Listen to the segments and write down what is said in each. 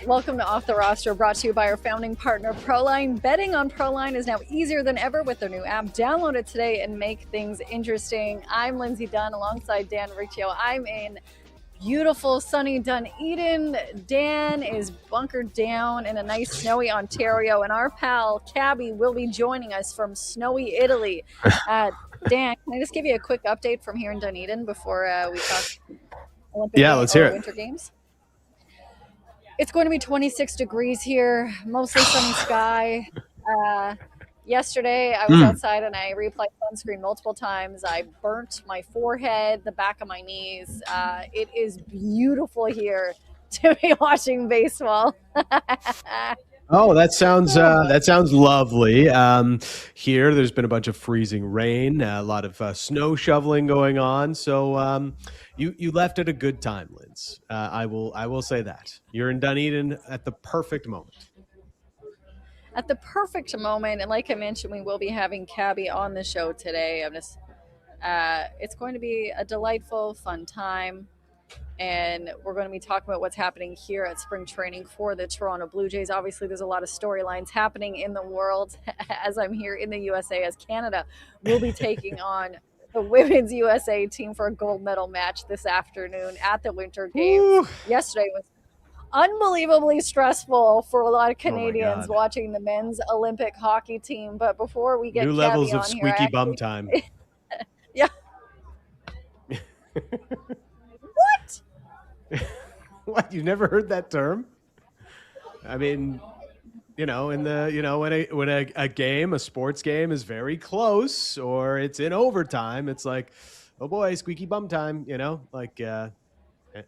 Welcome to Off the Roster, brought to you by our founding partner, Proline. Betting on Proline is now easier than ever with their new app. Download it today and make things interesting. I'm Lindsay Dunn alongside Dan Riccio. I'm in beautiful, sunny Dunedin. Dan is bunkered down in a nice, snowy Ontario, and our pal, Cabbie, will be joining us from snowy Italy. Dan, can I just give you a quick update from here in Dunedin before we talk let's hear it. Winter Games? It's going to be 26 degrees here, mostly sunny sky. Yesterday, I was outside and I reapplied sunscreen multiple times. I burnt my forehead, the back of my knees. It is beautiful here to be watching baseball. Oh, that sounds lovely. Here, there's been a bunch of freezing rain, a lot of snow shoveling going on. So you left at a good time, Linz. I will say that you're in Dunedin at the perfect moment. At the perfect moment, and like I mentioned, we will be having Cabbie on the show today. It's going to be a delightful, fun time. And we're going to be talking about what's happening here at spring training for the Toronto Blue Jays. Obviously, there's a lot of storylines happening in the world as I'm here in the USA, as Canada will be taking on the Women's USA team for a gold medal match this afternoon at the Winter Games. Yesterday was unbelievably stressful for a lot of Canadians watching the men's Olympic hockey team. But before we get new Cabbie levels on of squeaky here, bum time. Yeah. What? You never heard that term? I mean, when a game, a sports game is very close or it's in overtime, it's like, oh boy, squeaky bum time,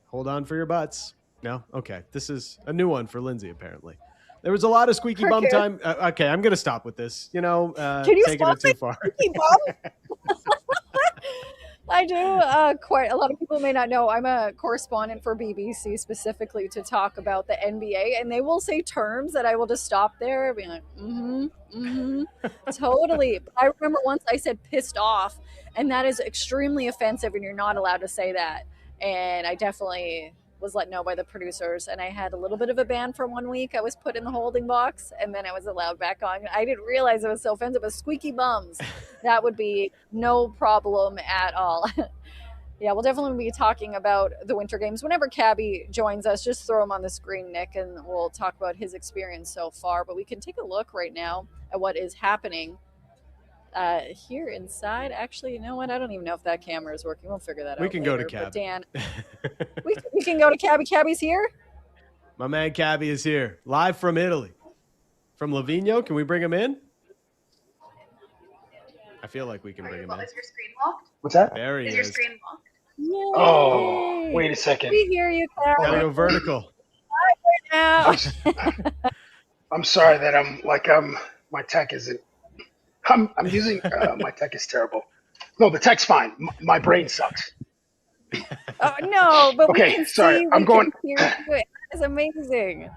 hold on for your butts. No? Okay. This is a new one for Lindsay, apparently. There was a lot of squeaky bum time. Okay, I'm going to stop with this. Can you taking it too far. I do. Quite a lot of people may not know I'm a correspondent for BBC specifically to talk about the NBA, and they will say terms that I will just stop there, being like, totally. But I remember once I said pissed off, and that is extremely offensive, and you're not allowed to say that. And I definitely was let know by the producers, and I had a little bit of a ban for 1 week. I was put in the holding box, and then I was allowed back on. I didn't realize it was so offensive, but squeaky bums, that would be no problem at all. Yeah, we'll definitely be talking about the Winter Games. Whenever Cabbie joins us, just throw him on the screen, Nick, and we'll talk about his experience so far. But we can take a look right now at what is happening here inside. Actually, you know what? I don't even know if that camera is working. We'll figure that out. We can later. go to Cabbie. But Dan, we can go to Cabbie. Cabbie's here. My man Cabbie is here, live from Italy, from Livigno. Can we bring him in? I feel like we can bring him in. Is your screen locked? What's that? There he is. Is your screen locked? Yay. Oh, wait a second. We hear you, Cabbie. Gotta go vertical. Now. I'm sorry that my tech isn't. I'm using my tech is terrible. No, the tech's fine. My brain sucks. Oh no, but okay, we can sorry. see, I'm going. It's amazing.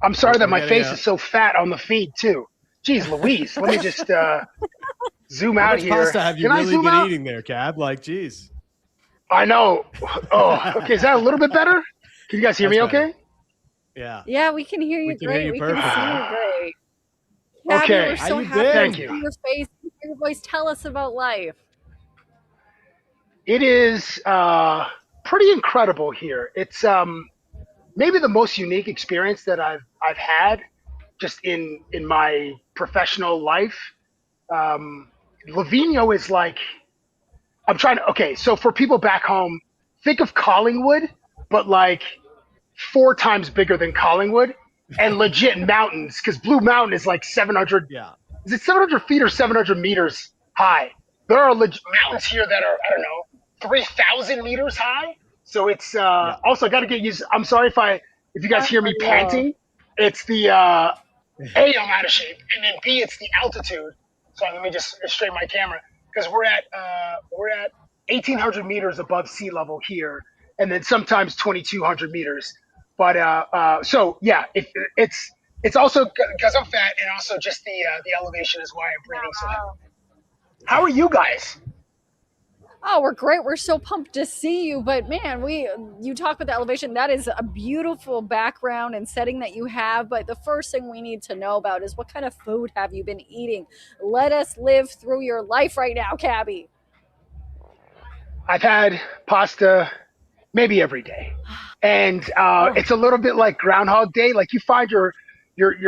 I'm sorry that my face is so fat on the feed too. Jeez, Louise, let me just zoom How out much here. pasta have you Can I really zoom been out? eating there, Cab? Like, geez. I know. Oh, okay. Is that a little bit better? Can you guys hear me? That's better. Okay. Yeah. Yeah, we can hear you We can great. hear you We perfect. can see you great. Cabbie, Okay. we're How so you happy been? to Thank see you. your face, your voice. Tell us about life. It is pretty incredible here. It's maybe the most unique experience that I've had just in my professional life. Livigno is like, okay, so for people back home, think of Collingwood, but like 4 times bigger than Collingwood, and legit mountains, because Blue Mountain is like 700. Yeah. Is it 700 feet or 700 meters high? There are legit mountains here that are, I don't know, 3,000 meters high. So it's also, I got to get used. I'm sorry if you guys hear me panting. It's the A, I'm out of shape, and then B, it's the altitude. So let me just straighten my camera, because we're at 1,800 meters above sea level here, and then sometimes 2,200 meters. But so yeah, it's also because I'm fat, and also just the elevation is why I'm breathing so heavily. How are you guys? Oh, we're great. We're so pumped to see you. But man, you talk about the elevation. That is a beautiful background and setting that you have. But the first thing we need to know about is what kind of food have you been eating? Let us live through your life right now, Cabbie. I've had pasta maybe every day, and it's a little bit like Groundhog Day. Like you find your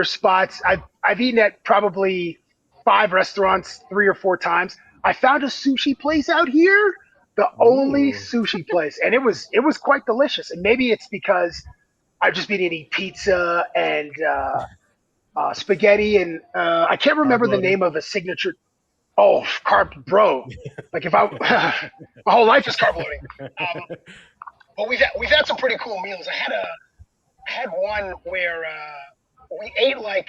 spots. I've eaten at probably 5 restaurants 3 or 4 times. I found a sushi place out here, the only Ooh. sushi place, and it was quite delicious. And maybe it's because I've just been eating pizza and spaghetti, and I can't Carb remember the loading. name of a signature. Oh, carb, bro! Like if I, my whole life is carb loading. Um, but we've had some pretty cool meals. I had one where we ate like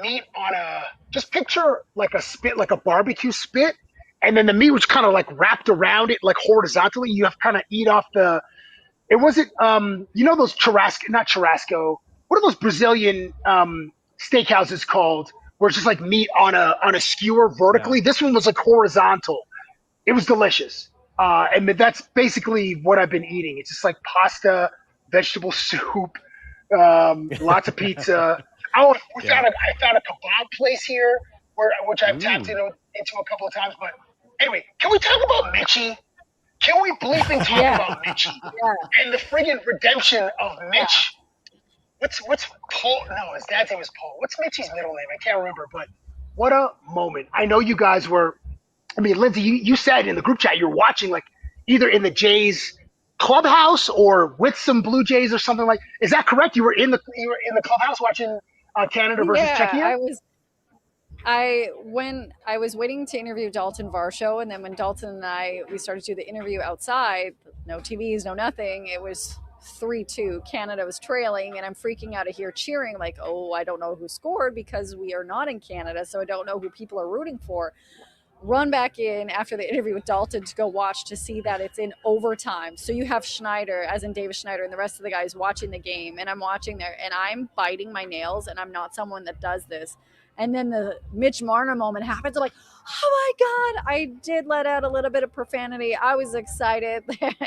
meat on a just picture like a spit, like a barbecue spit, and then the meat was kind of like wrapped around it, like horizontally. You have to kind of eat off the. It wasn't those churrasco, not churrasco. What are those Brazilian steakhouses called? Where it's just like meat on a skewer Yeah. vertically. This one was like horizontal. It was delicious. And that's basically what I've been eating. It's just like pasta, vegetable soup, lots of pizza. Oh, Yeah. I found a kebab place here which I've tapped Ooh. into a couple of times. But anyway, can we talk about Mitchie? Can we bleeping talk Yeah, about Mitchie yeah, and the friggin' redemption of yeah. Mitch? What's Paul? No, his dad's name is Paul. What's Mitchie's middle name? I can't remember. But what a moment! I know you guys were. I mean, Lindsay, you said in the group chat you're watching like either in the Jays clubhouse or with some Blue Jays or something like. Is that correct? You were in the clubhouse watching Canada versus Yeah, Czechia. when I was waiting to interview Daulton Varsho, and then when Daulton and we started to do the interview outside, no TVs, no nothing. It was 3-2. Canada was trailing, and I'm freaking out of here, cheering like, oh, I don't know who scored because we are not in Canada, so I don't know who people are rooting for. Run back in after the interview with Daulton to go watch to see that it's in overtime. So you have Schneider, as in Davis Schneider, and the rest of the guys watching the game, and I'm watching there, and I'm biting my nails, and I'm not someone that does this. And then the Mitch Marner moment happens. I'm like, oh my God, I did let out a little bit of profanity. I was excited.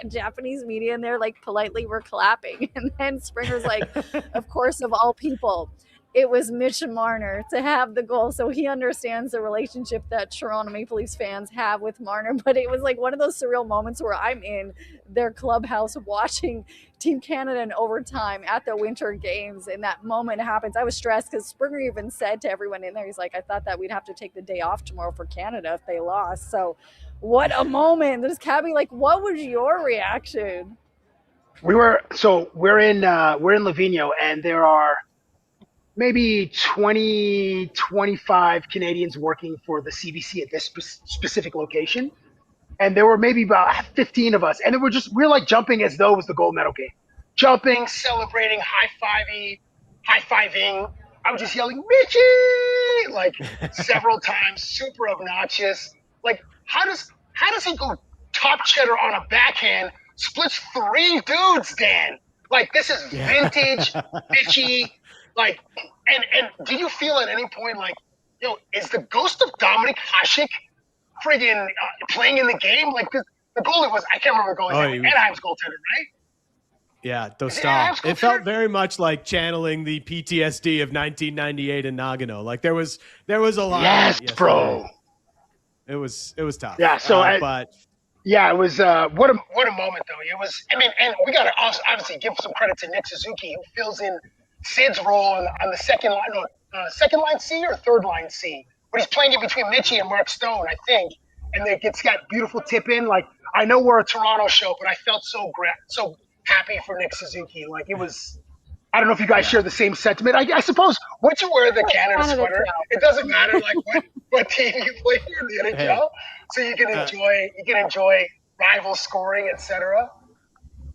Japanese media and they're like politely were clapping. And then Springer's like, of course, of all people, it was Mitch Marner to have the goal. So he understands the relationship that Toronto Maple Leafs fans have with Marner. But it was like one of those surreal moments where I'm in their clubhouse watching Team Canada in overtime at the winter games, and that moment happens. I was stressed because Springer even said to everyone in there, he's like, I thought that we'd have to take the day off tomorrow for Canada if they lost. So what a moment. There's Cabbie, like, what was your reaction? We're in Lavigno, and there are maybe 20, 25 Canadians working for the CBC at this specific location. And there were maybe about 15 of us. And we're like jumping as though it was the gold medal game. Jumping, celebrating, high-fiving. I was just yelling, Mitchie! Like several times, super obnoxious. Like, how does he go top cheddar on a backhand, splits three dudes, Dan? Like, this is vintage, bitchy. Like, and do you feel at any point like, is the ghost of Dominic Hasek friggin' playing in the game? Like the goalie was, I can't remember the goalie's name, Anaheim's goaltender, right? Yeah, Is it Anaheim's Dostal. It goaltender? felt very much like channeling the PTSD of 1998 in Nagano. Like there was a lot Yes, of that yesterday. bro. It was tough. Yeah. But Yeah, it was what a moment though. It was. I mean, and we got to obviously give some credit to Nick Suzuki who fills in Sid's role on the second line, no, second line C or third line C, but he's playing it between Mitchie and Mark Stone, I think, and it's got beautiful tip in. Like I know we're a Toronto show, but I felt so happy for Nick Suzuki. Like it was. I don't know if you guys share the same sentiment. I suppose once you wear the Canada sweater, it doesn't matter like what team you play for in the NHL, hey, so you can enjoy rival scoring, etc.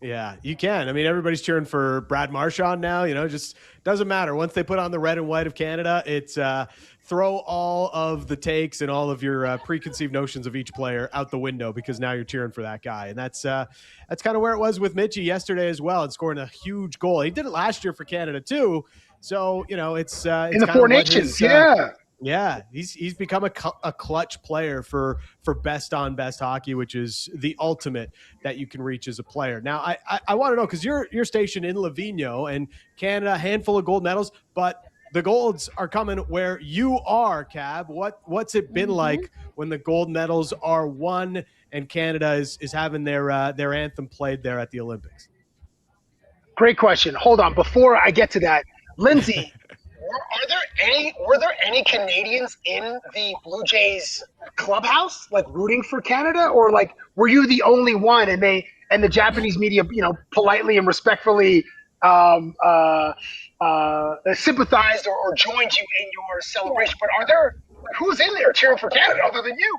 yeah, you can. I mean, everybody's cheering for Brad Marchand now. Just doesn't matter. Once they put on the red and white of Canada, it's throw all of the takes and all of your preconceived notions of each player out the window because now you're cheering for that guy. And that's kind of where it was with Mitchie yesterday as well, and scoring a huge goal. He did it last year for Canada too. So it's In the kind Four of what Nations, his yeah. Yeah, he's become a clutch player for best on best hockey, which is the ultimate that you can reach as a player. Now, I want to know, because you're stationed in Lavigno and Canada, a handful of gold medals, but the golds are coming where you are, Cab. What's it been like when the gold medals are won and Canada is having their anthem played there at the Olympics? Great question. Hold on. Before I get to that, Lindsay, were there any Canadians in the Blue Jays clubhouse, like rooting for Canada, or like were you the only one? And the Japanese media, politely and respectfully sympathized or joined you in your celebration. But who's in there cheering for Canada other than you?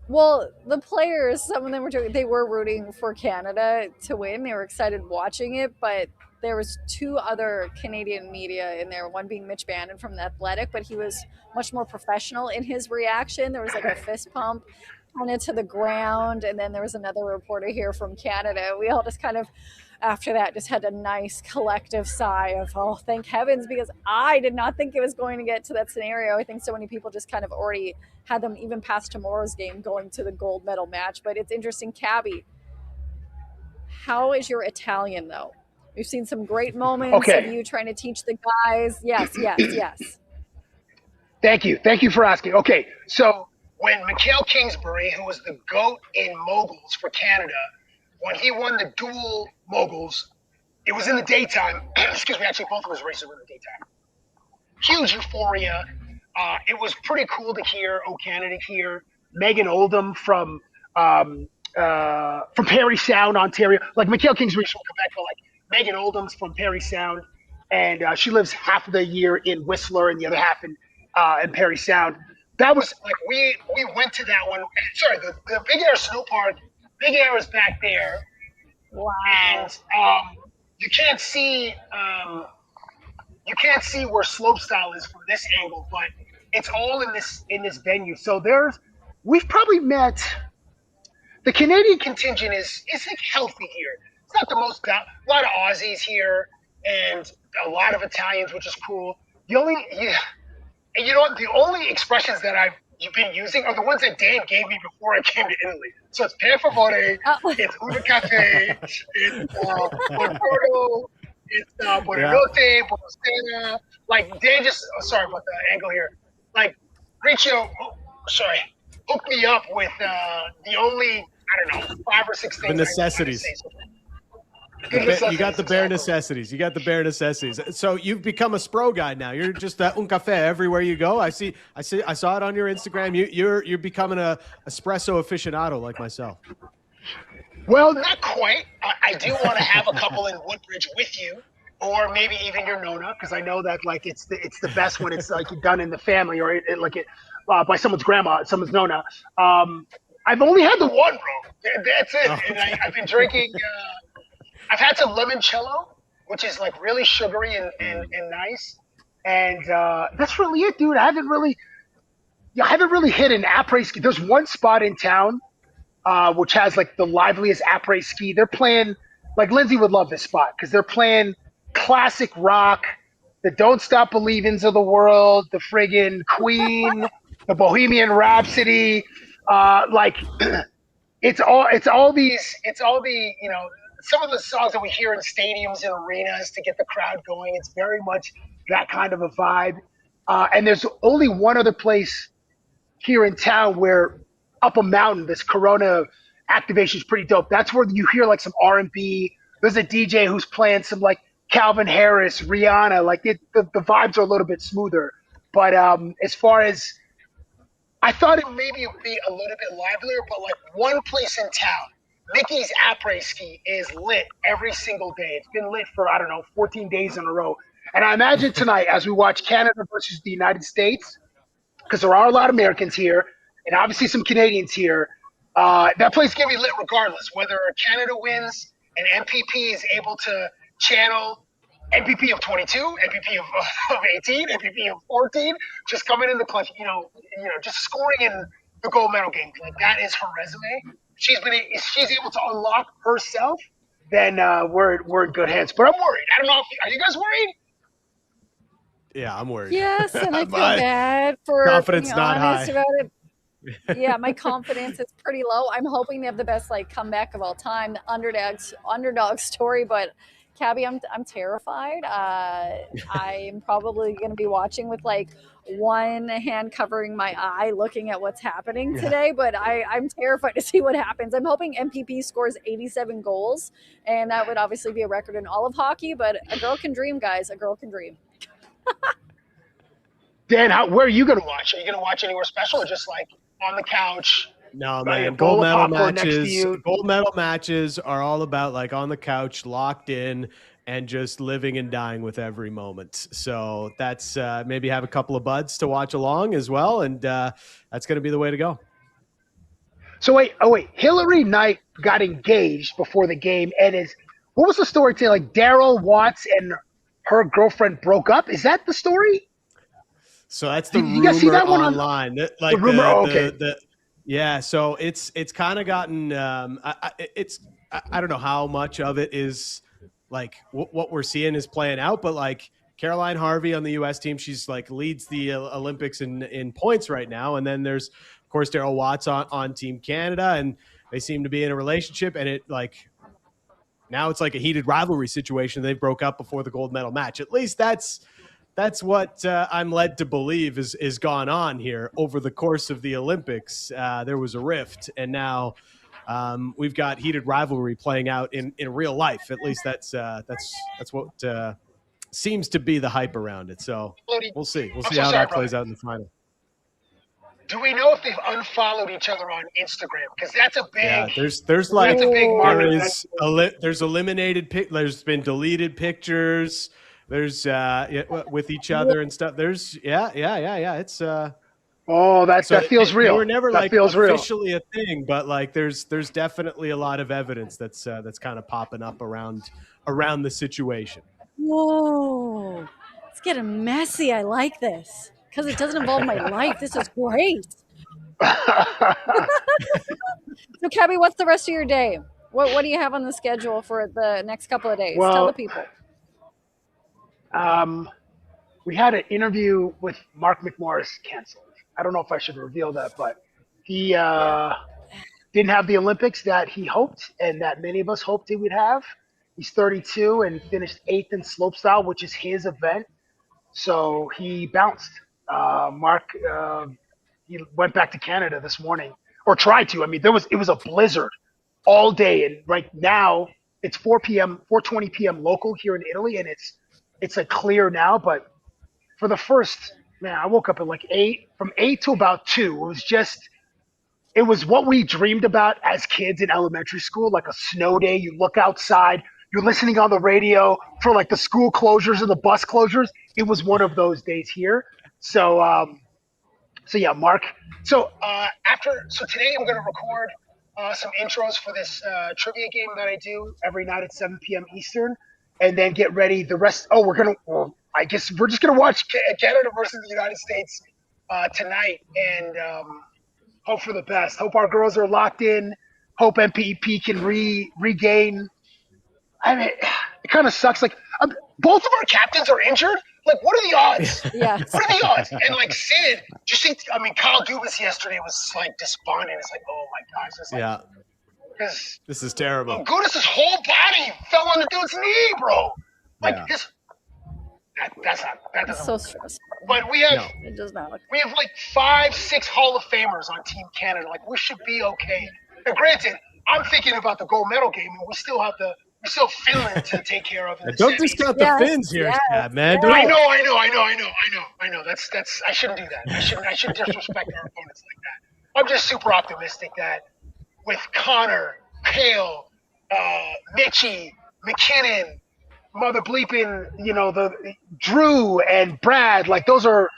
Well, the players, some of them they were rooting for Canada to win. They were excited watching it, but there was two other Canadian media in there, one being Mitch Bannon from The Athletic, but he was much more professional in his reaction. There was like a fist pump kind of to the ground, and then there was another reporter here from Canada. We all just kind of, after that, just had a nice collective sigh of, oh, thank heavens, because I did not think it was going to get to that scenario. I think so many people just kind of already had them even past tomorrow's game going to the gold medal match. But it's interesting, Cabbie, how is your Italian, though? We've seen some great moments of you trying to teach the guys. Yes. Thank you for asking. Okay, so when Mikhail Kingsbury, who was the GOAT in moguls for Canada, when he won the dual moguls, it was in the daytime. Excuse me, actually both of his races were in the daytime. Huge euphoria. It was pretty cool to hear Canada here. Megan Oldham from Parry Sound, Ontario. Like Mikhail Kingsbury's from Quebec, but like Megan Oldham's from Parry Sound, and she lives half of the year in Whistler and the other half in Parry Sound. That was like we went to that one. Sorry, the Big Air Snow Park. Big Air is back there. Wow. And you can't see where slopestyle is from this angle, but it's all in this venue. So we've probably met. The Canadian contingent is like healthy here. It's not the most, a lot of Aussies here and a lot of Italians, which is cool. The only expressions that you've been using are the ones that Dan gave me before I came to Italy. So it's per favore, it's una cafe, it's buongiorno, it's buonanotte, buonasera. Like Dan sorry about the angle here. Like Riccio, hooked me up with the only, I don't know, 5 or 6 things. The necessities. You got the bare necessities. You got the bare necessities. So you've become a Spro guy now. You're just un cafe everywhere you go. I saw it on your Instagram. You're becoming a espresso aficionado like myself. Well, not quite. I do want to have a couple in Woodbridge with you, or maybe even your Nona, because I know that like it's the best when it's like done in the family or by someone's grandma, someone's Nona. I've only had the one, bro. That's it. And I've been drinking. I've had some limoncello, which is like really sugary and nice, and that's really it, dude. I haven't really hit an après ski. There's one spot in town which has like the liveliest après ski. They're playing, like Lindsay would love this spot because they're playing classic rock, the Don't Stop Believins of the world, the friggin' Queen, the Bohemian Rhapsody, like it's all the some of the songs that we hear in stadiums and arenas to get the crowd going. It's very much that kind of a vibe. And there's only one other place here in town where up a mountain, this Corona activation is pretty dope. That's where you hear like some R&B. There's a DJ who's playing some like Calvin Harris, Rihanna. Like the vibes are a little bit smoother. But as far as I thought it maybe would be a little bit livelier, but like one place in town, Mickey's après ski is lit every single day. It's been lit for, 14 days in a row. And I imagine tonight, as we watch Canada versus the United States, because there are a lot of Americans here and obviously some Canadians here, that place is going to be lit regardless. Whether Canada wins and MPP is able to channel MVP of 22, MVP of 18, MVP of 14, just coming in the clutch, just scoring in the gold medal game. Like that is her resume. If she's able to unlock herself, then we're in good hands. But I'm worried. I don't know. Are you guys worried? Yeah, I'm worried. Yes, and I feel My bad for confidence being not honest high. about it. Yeah, my confidence is pretty low. I'm hoping they have the best like comeback of all time, the underdog story. But Cabbie, I'm terrified. I'm probably going to be watching with like one hand covering my eye, looking at what's happening today. But I'm terrified to see what happens. I'm hoping MPP scores 87 goals, and that would obviously be a record in all of hockey. But a girl can dream, guys. A girl can dream. Dan, where are you going to watch? Are you going to watch anywhere special or just like on the couch? No, Right, a man. bowl of popcorn next to you. Gold medal matches are all about like on the couch, locked in, and just living and dying with every moment. So that's maybe have a couple of buds to watch along as well, and that's going to be the way to go. So wait, Hillary Knight got engaged before the game, and what was the story today? Like Daryl Watts and her girlfriend broke up. Is that the story? So that's the rumor you guys see that one online. Like the rumor. Okay. Yeah, so it's kind of gotten. I don't know how much of it is like what we're seeing is playing out, but like Caroline Harvey on the U.S. team, she's like leads the Olympics in points right now, and then there's of course Daryl Watts on Team Canada, and they seem to be in a relationship, and it like now it's like a heated rivalry situation. They broke up before the gold medal match. At least that's what I'm led to believe is gone on here over the course of the Olympics. There was a rift, and now we've got heated rivalry playing out in real life. At least that's what seems to be the hype around it. So we'll see. We'll see how that plays out in the final. Do we know if they've unfollowed each other on Instagram? Because that's a big. Yeah, there's like that's a big marker. There's eliminated there's been deleted pictures. There's with each other and stuff. There's yeah. It's that feels real. They were never that like feels officially real. a thing, but like there's definitely a lot of evidence that's kind of popping up around the situation. Whoa, it's getting messy. I like this because it doesn't involve my life. This is great. So, Cabbie, what's the rest of your day? What do you have on the schedule for the next couple of days? Tell the people. We had an interview with Mark McMorris canceled. I don't know if I should reveal that, but he didn't have the Olympics that he hoped and that many of us hoped he would have. He's 32 and finished 8th in slopestyle, which is his event. So he bounced. Mark, he went back to Canada this morning, or tried to. I mean, it was a blizzard all day, and right now it's 4:20 p.m. local here in Italy, and it's like clear now. But for the first, I woke up at like 8, from 8 to about 2. It was what we dreamed about as kids in elementary school, like a snow day. You look outside, you're listening on the radio for like the school closures and the bus closures. It was one of those days here. So yeah, Mark. So today I'm going to record some intros for this trivia game that I do every night at 7 p.m. Eastern, and then get ready. The rest. I guess we're just going to watch Canada versus the United States tonight, and hope for the best. Hope our girls are locked in. Hope MPP can regain. I mean, it kind of sucks. Like both of our captains are injured. Like, what are the odds? Yes. What are the odds? And like Sid, Kyle Dubas yesterday was like despondent. It's like, oh my gosh. It's like, this is terrible. Gudis' whole body fell on the dude's knee, bro. Like that doesn't so stressful. But we have it does not. We have like 5-6 Hall of Famers on Team Canada. Like, we should be okay. Now, granted, I'm thinking about the gold medal game, and we still have Finland to take care of. Don't discount the Finns here, man. Yeah. I know. That's I shouldn't do that. I shouldn't disrespect our opponents like that. I'm just super optimistic that with Connor, Kale, Mitchie, McKinnon, mother bleeping, the Drew and Brad, like those are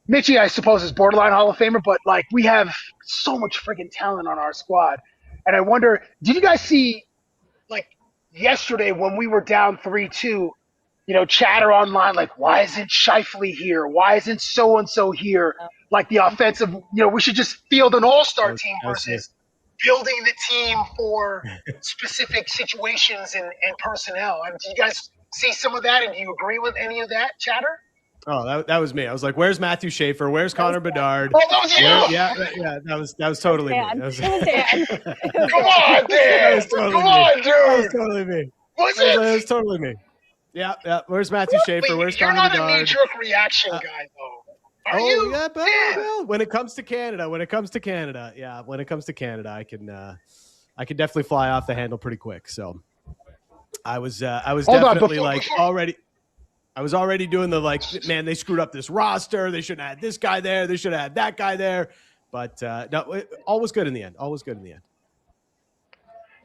Mitchie, I suppose, is borderline Hall of Famer, but like we have so much friggin' talent on our squad. And I wonder, did you guys see like yesterday when we were down 3-2, chatter online, like, why isn't Scheifele here? Why isn't so-and-so here? Like the offensive, we should just field an all-star team versus building the team for specific situations and personnel. I mean, do you guys see some of that, and do you agree with any of that chatter? Oh, that was me. I was like, "Where's Matthew Schaefer? Where's Connor Bedard?" Oh, that was you. Yeah. That was totally me. That was, Come on, Dan. Come on, dude. That was totally me. Was it? it? That was totally me. Yeah. Where's Matthew Schaefer? Where's You're Connor not Bedard? a knee-jerk reaction guy, though. Are you? Yeah, but well, when it comes to Canada, I can definitely fly off the handle pretty quick. So I was definitely I was already doing the man, they screwed up this roster. They shouldn't have had this guy there. They should have had that guy there. But no, all was good in the end.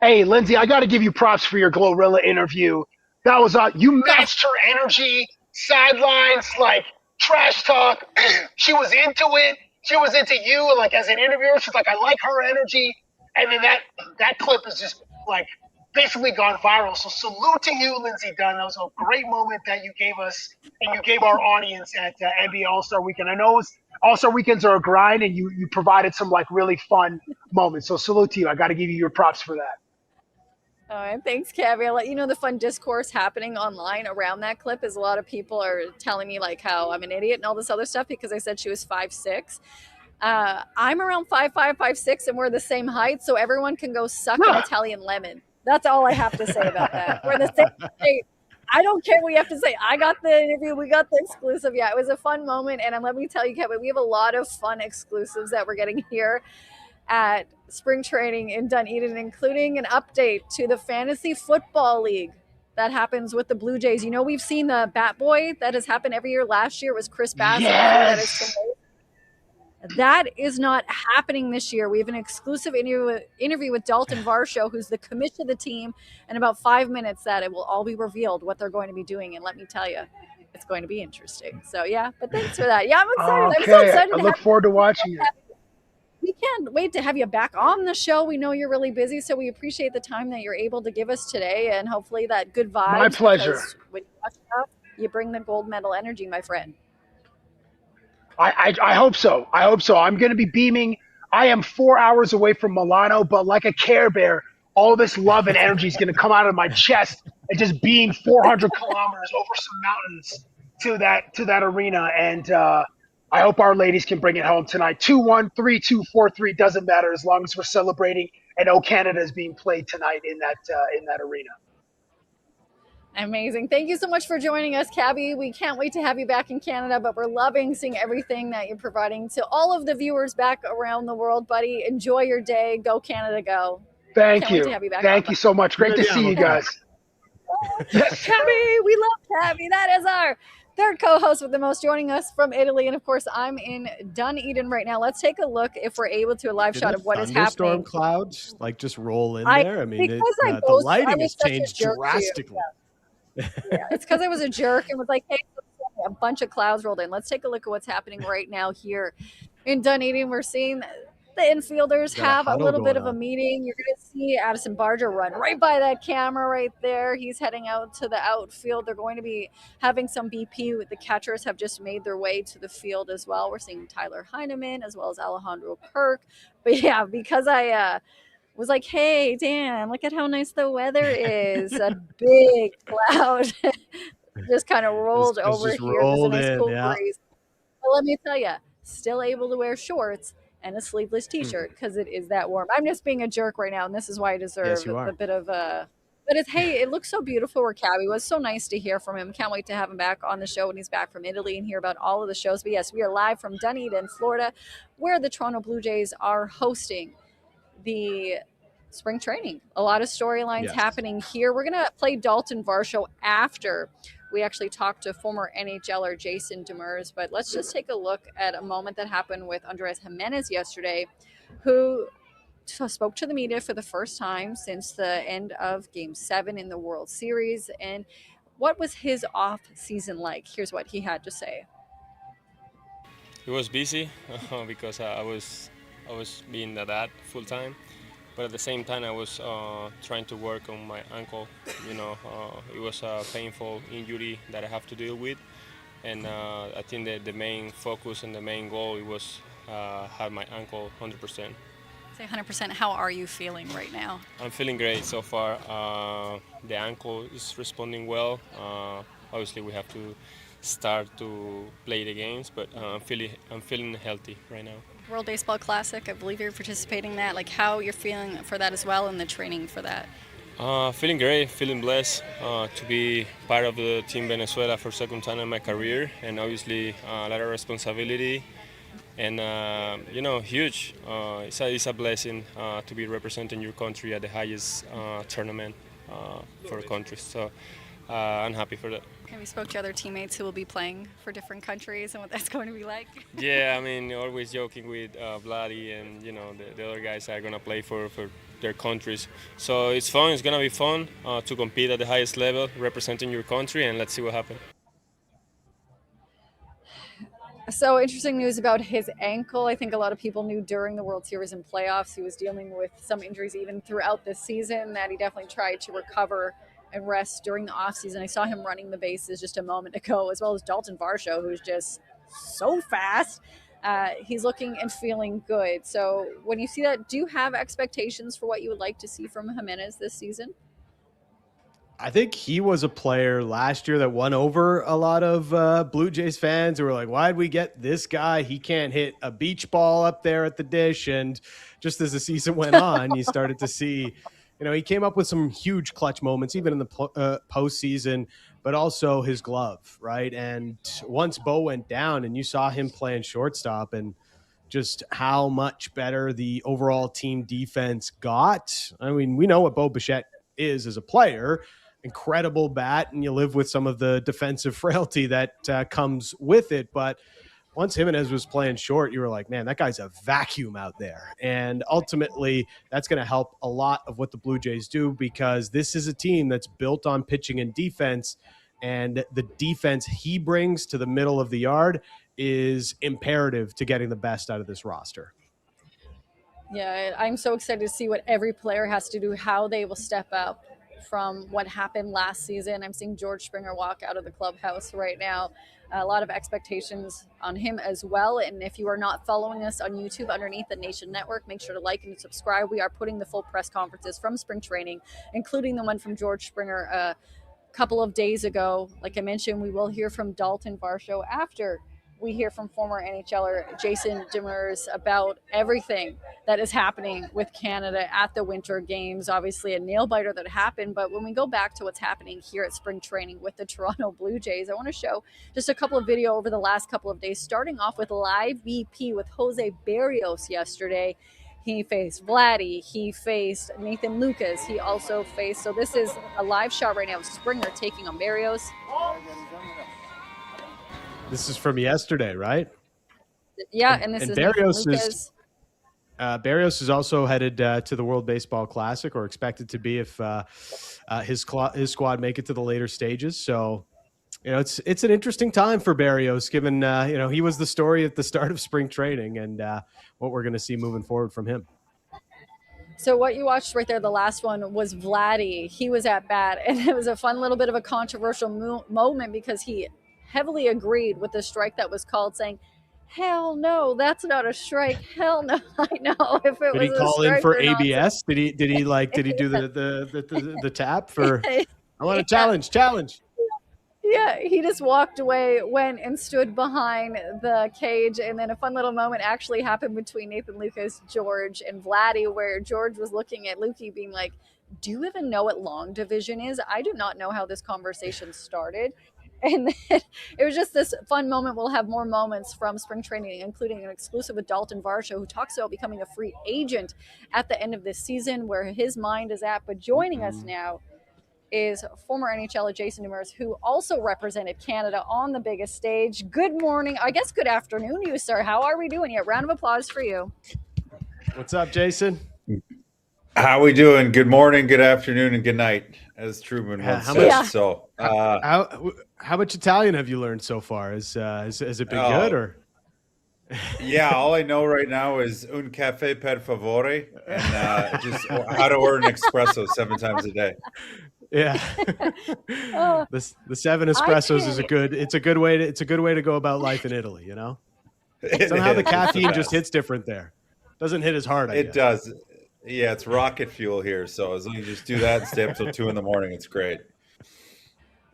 Hey, Lindsay, I got to give you props for your Glorilla interview. That was you matched her energy, sidelines, trash talk. She was into it. She was into you, as an interviewer. She's like, I like her energy. And then that clip is just basically gone viral. So salute to you, Lindsay Dunn. That was a great moment that you gave us and you gave our audience at NBA All-Star Weekend. I know All-Star Weekends are a grind, and you provided some really fun moments. So salute to you. I got to give you your props for that. All right, thanks, Cabbie. I'll let you know the fun discourse happening online around that clip is a lot of people are telling me how I'm an idiot and all this other stuff because I said she was 5'6". I'm around 5'5", 5'6", and we're the same height, so everyone can go suck an Italian lemon. That's all I have to say about that. We're the same height. I don't care what you have to say. I got the interview. We got the exclusive. Yeah, it was a fun moment, and let me tell you, Kevin, we have a lot of fun exclusives that we're getting here at spring training in Dunedin, including an update to the Fantasy Football League that happens with the Blue Jays. We've seen the Bat Boy that has happened every year. Last year was Chris Bassett. Yes. That is not happening this year. We have an exclusive interview with Daulton Varsho, who's the commissioner of the team. In about 5 minutes, that it will all be revealed what they're going to be doing. And let me tell you, it's going to be interesting. So, yeah, but thanks for that. Yeah, I'm excited. Okay. I'm so excited. I look forward to watching it. We can't wait to have you back on the show. We know you're really busy, so we appreciate the time that you're able to give us today, and hopefully that good vibe. My pleasure. When you watch stuff, you bring the gold medal energy, my friend. I hope so. I'm going to be beaming. I am 4 hours away from Milano, but like a Care Bear, all this love and energy is going to come out of my chest and just beam 400 kilometers over some mountains to that arena. And I hope our ladies can bring it home tonight. 2-1, 3-2, 4-3 doesn't matter as long as we're celebrating. And Canada is being played tonight in that arena. Amazing. Thank you so much for joining us, Cabbie. We can't wait to have you back in Canada, but we're loving seeing everything that you're providing to all of the viewers back around the world, buddy. Enjoy your day. Go Canada, go. Thank you. Thank you so much. Great to see you guys. Cabbie, we love Cabbie. That is our third co-host with the most, joining us from Italy. And of course, I'm in Dunedin right now. Let's take a look if we're able to a live shot of what is happening. Thunderstorm clouds just roll in there. I mean, the lighting has changed drastically. Yeah, it's because I was a jerk and was like, hey, a bunch of clouds rolled in. Let's take a look at what's happening right now here in Dunedin. We're seeing the infielders have a little bit of a meeting. You're going to see Addison Barger run right by that camera right there. He's heading out to the outfield. They're going to be having some BP. The catchers have just made their way to the field as well. We're seeing Tyler Heineman as well as Alejandro Kirk. But yeah, because I was like, hey, Dan, look at how nice the weather is. A big cloud just kind of rolled over here. There's a nice cool breeze. But let me tell you, still able to wear shorts and a sleeveless T-shirt because it is that warm. I'm just being a jerk right now, and this is why I deserve a bit of a... But it looks so beautiful where Cabbie was. So nice to hear from him. Can't wait to have him back on the show when he's back from Italy and hear about all of the shows. But yes, we are live from Dunedin, Florida, where the Toronto Blue Jays are hosting the spring training. A lot of storylines happening here. We're going to play Daulton Varsho after we actually talked to former NHLer Jason Demers, but let's just take a look at a moment that happened with Andres Jimenez yesterday, who spoke to the media for the first time since the end of Game 7 in the World Series. And what was his off season like? Here's what he had to say. It was busy because I was being a dad full time. But at the same time, I was trying to work on my ankle. It was a painful injury that I have to deal with. And I think that the main focus and the main goal was have my ankle 100%. Say 100%. How are you feeling right now? I'm feeling great so far. The ankle is responding well. Obviously, we have to start to play the games. But I'm feeling healthy right now. World Baseball Classic, I believe you're participating in that. Like how you're feeling for that as well and the training for that. Feeling great, feeling blessed to be part of the Team Venezuela for second time in my career, and obviously a lot of responsibility, and huge. It's a blessing to be representing your country at the highest tournament for a country. So I'm happy for that. Have you spoke to other teammates who will be playing for different countries and what that's going to be like? Yeah, I mean, always joking with Vladdy and the other guys are gonna play for their countries. So it's fun. It's gonna be fun to compete at the highest level, representing your country, and let's see what happens. So interesting news about his ankle. I think a lot of people knew during the World Series and playoffs he was dealing with some injuries even throughout this season, that he definitely tried to recover and rest during the offseason. I saw him running the bases just a moment ago, as well as Daulton Varsho, who's just so fast. He's looking and feeling good. So when you see that, do you have expectations for what you would like to see from Jimenez this season? I think he was a player last year that won over a lot of Blue Jays fans who were like, why'd we get this guy? He can't hit a beach ball up there at the dish. And just as the season went on, you started to see, he came up with some huge clutch moments, even in the postseason, but also his glove, right? And once Bo went down and you saw him playing shortstop and just how much better the overall team defense got. I mean, we know what Bo Bichette is as a player. Incredible bat, and you live with some of the defensive frailty that comes with it. But once Jimenez was playing short, you were like, man, that guy's a vacuum out there. And ultimately, that's going to help a lot of what the Blue Jays do, because this is a team that's built on pitching and defense. And the defense he brings to the middle of the yard is imperative to getting the best out of this roster. Yeah, I'm so excited to see what every player has to do, how they will step up from what happened last season. I'm seeing George Springer walk out of the clubhouse right now. A lot of expectations on him as well. And if you are not following us on YouTube underneath the Nation Network, make sure to like and subscribe. We are putting the full press conferences from spring training, including the one from George Springer a couple of days ago. Like I mentioned, we will hear from Daulton Varsho after we hear from former NHLer Jason Demers about everything that is happening with Canada at the Winter Games. Obviously a nail biter that happened, but when we go back to what's happening here at spring training with the Toronto Blue Jays, I want to show just a couple of video over the last couple of days, starting off with live VP with Jose Berrios yesterday. He faced Vladdy. He faced Nathan Lucas. He also faced, so this is a live shot right now of Springer taking on Berrios. This is from yesterday, right? Yeah, and this is Berrios Lucas. Berrios is also headed to the World Baseball Classic, or expected to be if his squad make it to the later stages. So, it's an interesting time for Berrios, given he was the story at the start of spring training, and what we're going to see moving forward from him. So what you watched right there, the last one, was Vladdy. He was at bat, and it was a fun little bit of a controversial moment because he heavily agreed with the strike that was called, saying, hell no, that's not a strike. Hell no. I know if it did was he call a in for or ABS? Did he do the tap for I want a challenge? Yeah, he just walked away, went and stood behind the cage, and then a fun little moment actually happened between Nathan Lucas, George, and Vladdy, where George was looking at Lukey being like, do you even know what long division is? I do not know how this conversation started. And then it was just this fun moment. We'll have more moments from spring training, including an exclusive with Daulton Varsho, who talks about becoming a free agent at the end of this season, where his mind is at. But joining us now is former NHLer Jason Demers, who also represented Canada on the biggest stage. Good morning. I guess good afternoon to you, sir. How are we doing? Round of applause for you. What's up, Jason? How we doing? Good morning, good afternoon, and good night, as Truman once said. So, how much Italian have you learned so far? Has it been good, or? Yeah, all I know right now is un caffè per favore, and just how to order an espresso 7 times a day. Yeah, the 7 espressos is a good way to go about life in Italy. Somehow the caffeine just hits different there. Doesn't hit as hard. It does. Yeah, it's rocket fuel here. So as long as you just do that and stay up till 2 a.m, it's great.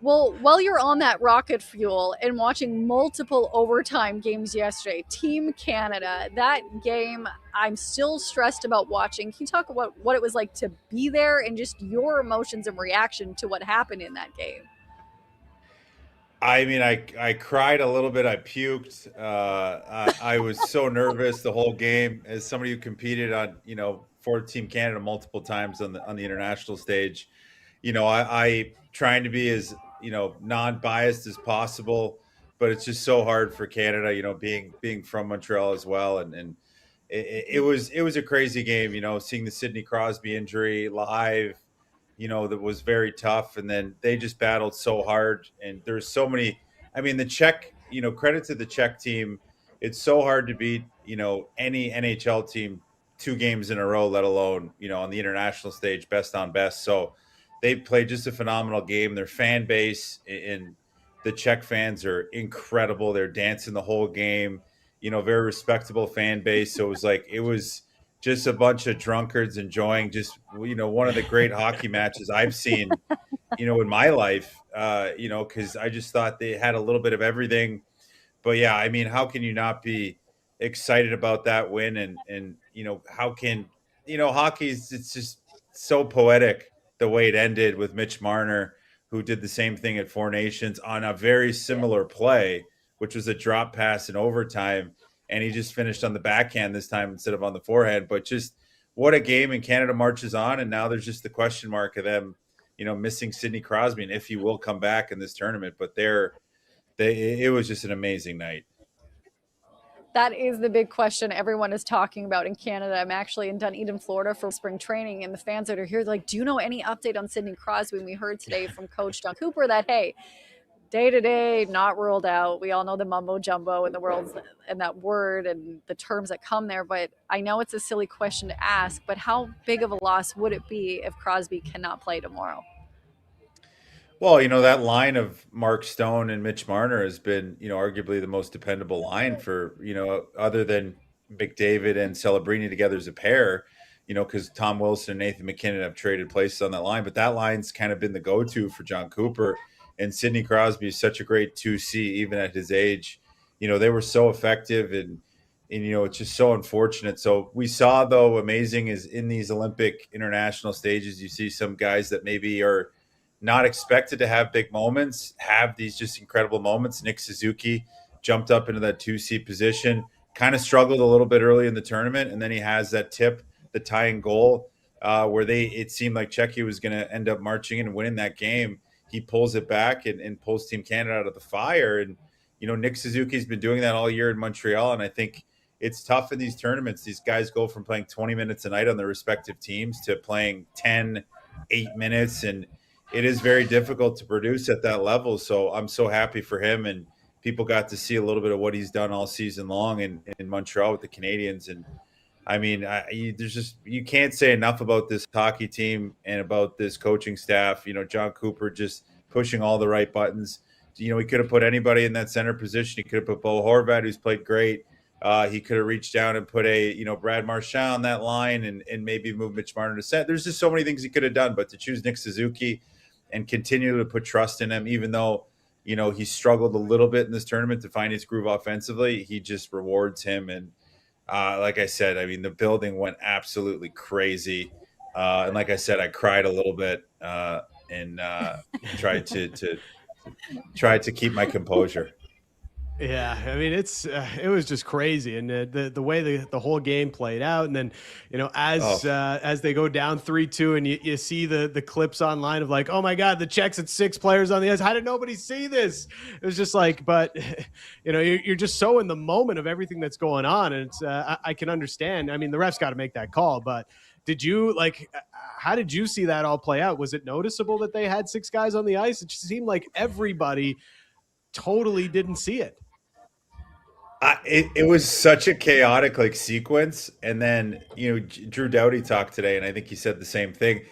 Well, while you're on that rocket fuel and watching multiple overtime games yesterday, Team Canada, that game I'm still stressed about watching. Can you talk about what it was like to be there and just your emotions and reaction to what happened in that game? I mean, I cried a little bit. I puked. I was so nervous the whole game. As somebody who competed on, for Team Canada multiple times on the international stage, I trying to be as non-biased as possible, but it's just so hard for Canada. Being from Montreal as well, and it was a crazy game. Seeing the Sidney Crosby injury live, that was very tough. And then they just battled so hard. And there's so many, I mean, the Czech, credit to the Czech team. It's so hard to beat, any NHL team 2 games in a row, let alone, on the international stage, best on best. So they played just a phenomenal game. Their fan base and the Czech fans are incredible. They're dancing the whole game, very respectable fan base. So it was just a bunch of drunkards enjoying just one of the great hockey matches I've seen in my life, because I just thought they had a little bit of everything. But yeah, I mean, how can you not be excited about that win? And how can hockey's, it's just so poetic the way it ended with Mitch Marner, who did the same thing at Four Nations on a very similar play, which was a drop pass in overtime. And he just finished on the backhand this time instead of on the forehand. But just what a game. And Canada marches on. And now there's just the question mark of them, missing Sidney Crosby and if he will come back in this tournament. But it was just an amazing night. That is the big question everyone is talking about in Canada. I'm actually in Dunedin, Florida for spring training, and the fans that are here, they're like, do you know any update on Sidney Crosby? And we heard today from Coach Don Cooper that, hey, day-to-day, not ruled out. We all know the mumbo jumbo and the world's and that word and the terms that come there. But I know it's a silly question to ask, but how big of a loss would it be if Crosby cannot play tomorrow? Well, that line of Mark Stone and Mitch Marner has been, arguably the most dependable line for, other than McDavid and Celebrini together as a pair, because Tom Wilson and Nathan McKinnon have traded places on that line. But that line's kind of been the go-to for John Cooper. And Sidney Crosby is such a great 2C, even at his age. They were so effective and it's just so unfortunate. So we saw, though, amazing is in these Olympic international stages, you see some guys that maybe are not expected to have big moments, have these just incredible moments. Nick Suzuki jumped up into that 2C position, kind of struggled a little bit early in the tournament. And then he has that tip, the tying goal, where it seemed like Czechia was going to end up marching in and winning that game. He pulls it back and pulls Team Canada out of the fire. And, Nick Suzuki's been doing that all year in Montreal. And I think it's tough in these tournaments. These guys go from playing 20 minutes a night on their respective teams to playing 10, 8 minutes. And it is very difficult to produce at that level. So I'm so happy for him. And people got to see a little bit of what he's done all season long in Montreal with the Canadians. And I mean, you can't say enough about this hockey team and about this coaching staff. John Cooper just pushing all the right buttons. He could have put anybody in that center position. He could have put Bo Horvat, who's played great. He could have reached down and put Brad Marchand on that line and maybe move Mitch Marner to center. There's just so many things he could have done, but to choose Nick Suzuki and continue to put trust in him, even though, he struggled a little bit in this tournament to find his groove offensively, he just rewards him. And like I said, I mean, the building went absolutely crazy. And like I said, I cried a little bit and tried to keep my composure. Yeah, I mean it was just crazy, and the way the whole game played out, and then as they go down 3-2, and you see the clips online of like, oh my God, the Czechs had 6 players on the ice. How did nobody see this? It was just like, but you're just so in the moment of everything that's going on, and it's I can understand. I mean, the refs got to make that call, but how did you see that all play out? Was it noticeable that they had 6 guys on the ice? It just seemed like everybody totally didn't see it. It was such a chaotic sequence. And then, Drew Doughty talked today, and I think he said the same thing.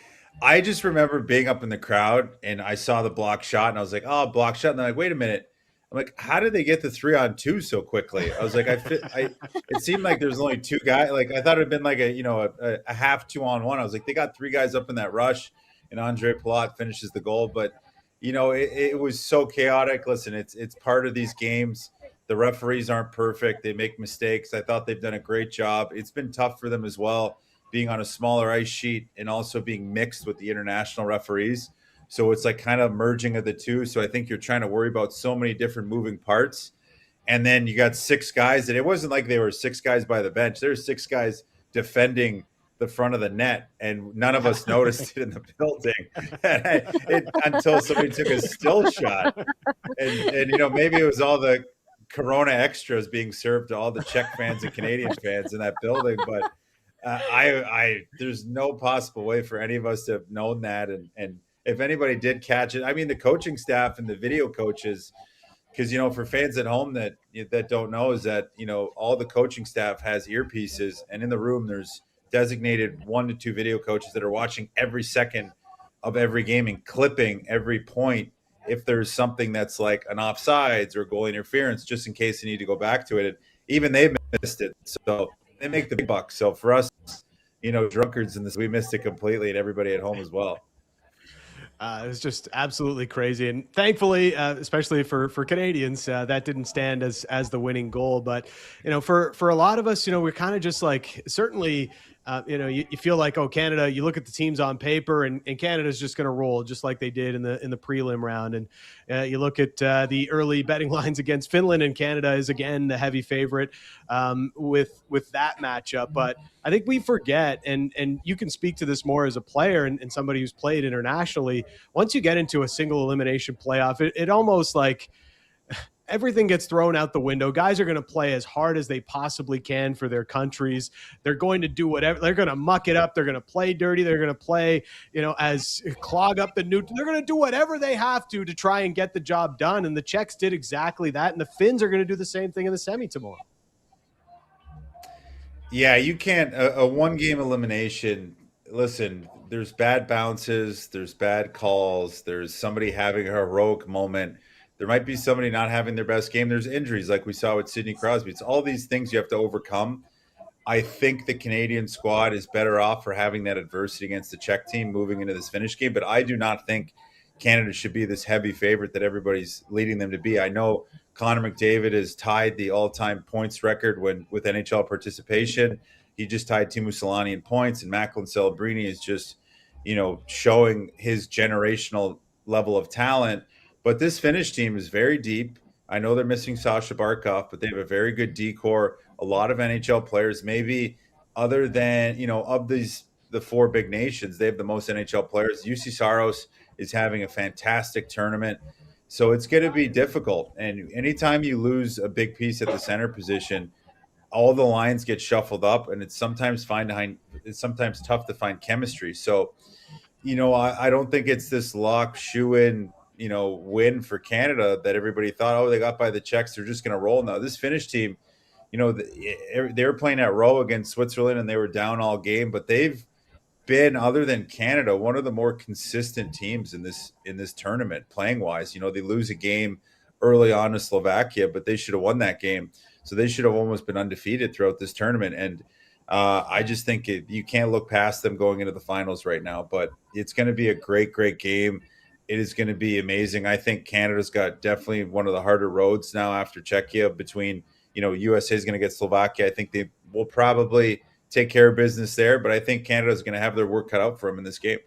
I just remember being up in the crowd and I saw the block shot and I was like, oh, block shot. And I'm like, wait a minute. I'm like, how did they get the 3-on-2 so quickly? I was like, it seemed like there's only 2 guys. Like, I thought it'd been like a half 2-on-1. I was like, they got 3 guys up in that rush and Andre Palat finishes the goal. But it was so chaotic. Listen, it's part of these games. The referees aren't perfect. They make mistakes. I thought they've done a great job. It's been tough for them as well, being on a smaller ice sheet and also being mixed with the international referees. So it's like kind of merging of the two. So I think you're trying to worry about so many different moving parts. And then you got 6 guys, and it wasn't like they were 6 guys by the bench. There were 6 guys defending the front of the net, and none of us noticed it in the building until somebody took a still shot. And maybe it was all the Corona extras being served to all the Czech fans and Canadian fans in that building. But there's no possible way for any of us to have known that. And if anybody did catch it, I mean, the coaching staff and the video coaches, because for fans at home that don't know, is that all the coaching staff has earpieces, and in the room there's designated 1 to 2 video coaches that are watching every second of every game and clipping every point if there's something that's like an offsides or goal interference, just in case they need to go back to it. And even they've missed it, so they make the big bucks. So for us, drunkards in this, we missed it completely, and everybody at home as well. It was just absolutely crazy, and thankfully, especially for Canadians, that didn't stand as the winning goal. But for a lot of us, we're kind of just like, certainly, you feel like, oh, Canada. You look at the teams on paper, and Canada's just going to roll just like they did in the prelim round. And you look at the early betting lines against Finland, and Canada is again the heavy favorite with that matchup. But I think we forget, and you can speak to this more as a player and somebody who's played internationally. Once you get into a single elimination playoff, it almost like everything gets thrown out the window. Guys are going to play as hard as they possibly can for their countries. They're going to do whatever. They're going to muck it up. They're going to play dirty. They're going to play, as clog up the neutral. They're going to do whatever they have to try and get the job done. And the Czechs did exactly that. And the Finns are going to do the same thing in the semi tomorrow. Yeah, you can't a 1-game elimination. Listen, there's bad bounces, there's bad calls, there's somebody having a heroic moment. There might be somebody not having their best game. There's injuries like we saw with Sidney Crosby. It's all these things you have to overcome. I think the Canadian squad is better off for having that adversity against the Czech team moving into this Finnish game. But I do not think Canada should be this heavy favorite that everybody's leading them to be. I know Connor McDavid has tied the all-time points record with NHL participation. He just tied Teemu Selanne in points, and Macklin Celebrini is just, showing his generational level of talent. But this Finnish team is very deep. I know they're missing Sasha Barkov, but they have a very good D-core, a lot of NHL players. Maybe other than, of the 4 big nations, they have the most NHL players. UC Saros is having a fantastic tournament. So it's going to be difficult. And anytime you lose a big piece at the center position, all the lines get shuffled up, and it's sometimes tough to find chemistry. So, I don't think it's this lock shoe-in, win for Canada that everybody thought, oh, they got by the Czechs, they're just going to roll. Now, this Finnish team, they were playing at Rowe against Switzerland, and they were down all game, but they've been, other than Canada, one of the more consistent teams in this tournament playing wise. They lose a game early on to Slovakia, but they should have won that game. So they should have almost been undefeated throughout this tournament. And I just think you can't look past them going into the finals right now, but it's going to be a great, great game. It is going to be amazing. I think Canada's got definitely one of the harder roads now after Czechia between, USA is going to get Slovakia. I think they will probably take care of business there, but I think Canada is going to have their work cut out for them in this game.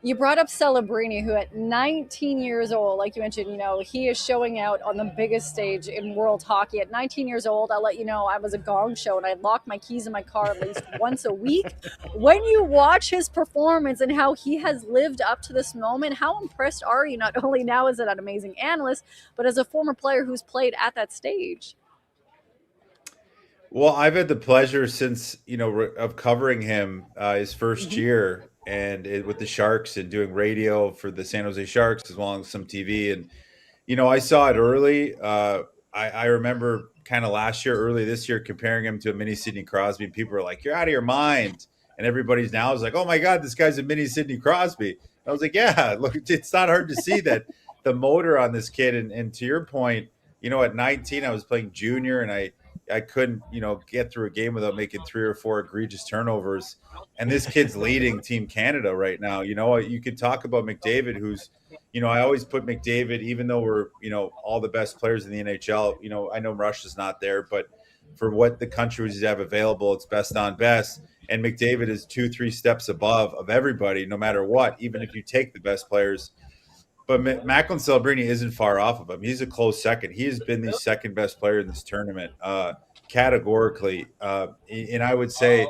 You brought up Celebrini, who at 19 years old, like you mentioned, he is showing out on the biggest stage in world hockey. At 19 years old, I'll let you know, I was a gong show and I locked my keys in my car at least once a week. When you watch his performance and how he has lived up to this moment, how impressed are you, not only now as an amazing analyst, but as a former player who's played at that stage? Well, I've had the pleasure since, of covering him his first year with the Sharks and doing radio for the San Jose Sharks as well as some TV. And, I saw it early. I remember kind of last year, early this year, comparing him to a mini Sidney Crosby. People were like, you're out of your mind. And everybody's now is like, oh my God, this guy's a mini Sidney Crosby. I was like, yeah, look, it's not hard to see that the motor on this kid. And to your point, at 19, I was playing junior, and I couldn't, get through a game without making 3 or 4 egregious turnovers. And this kid's leading Team Canada right now. You could talk about McDavid, who's, I always put McDavid, even though we're, all the best players in the NHL. I know Russia's not there, but for what the countries have available, it's best on best. And McDavid is 2-3 steps above of everybody, no matter what, even if you take the best players. But Macklin Celebrini isn't far off of him. He's a close second. He has been the second best player in this tournament, categorically. And I would say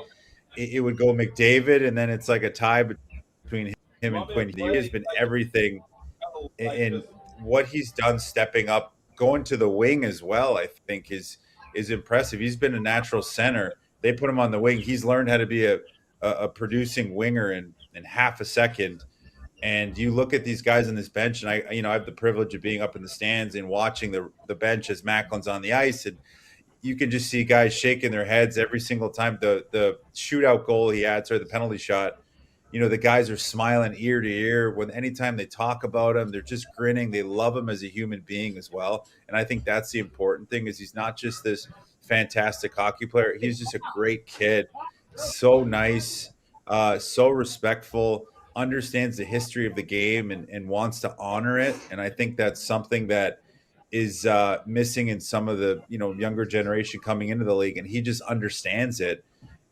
it would go McDavid, and then it's like a tie between him and Quinn. He has been everything in what he's done, stepping up, going to the wing as well. I think is impressive. He's been a natural center. They put him on the wing. He's learned how to be a producing winger in half a second. And you look at these guys on this bench, and I have the privilege of being up in the stands and watching the bench as Macklin's on the ice, and you can just see guys shaking their heads every single time the shootout goal he adds, or the penalty shot. The guys are smiling ear to ear when anytime they talk about him. They're just grinning. They love him as a human being as well. And I think that's the important thing, is he's not just this fantastic hockey player. He's just a great kid. So nice, so respectful, understands the history of the game and wants to honor it. And I think that's something that is missing in some of the, younger generation coming into the league. And he just understands it.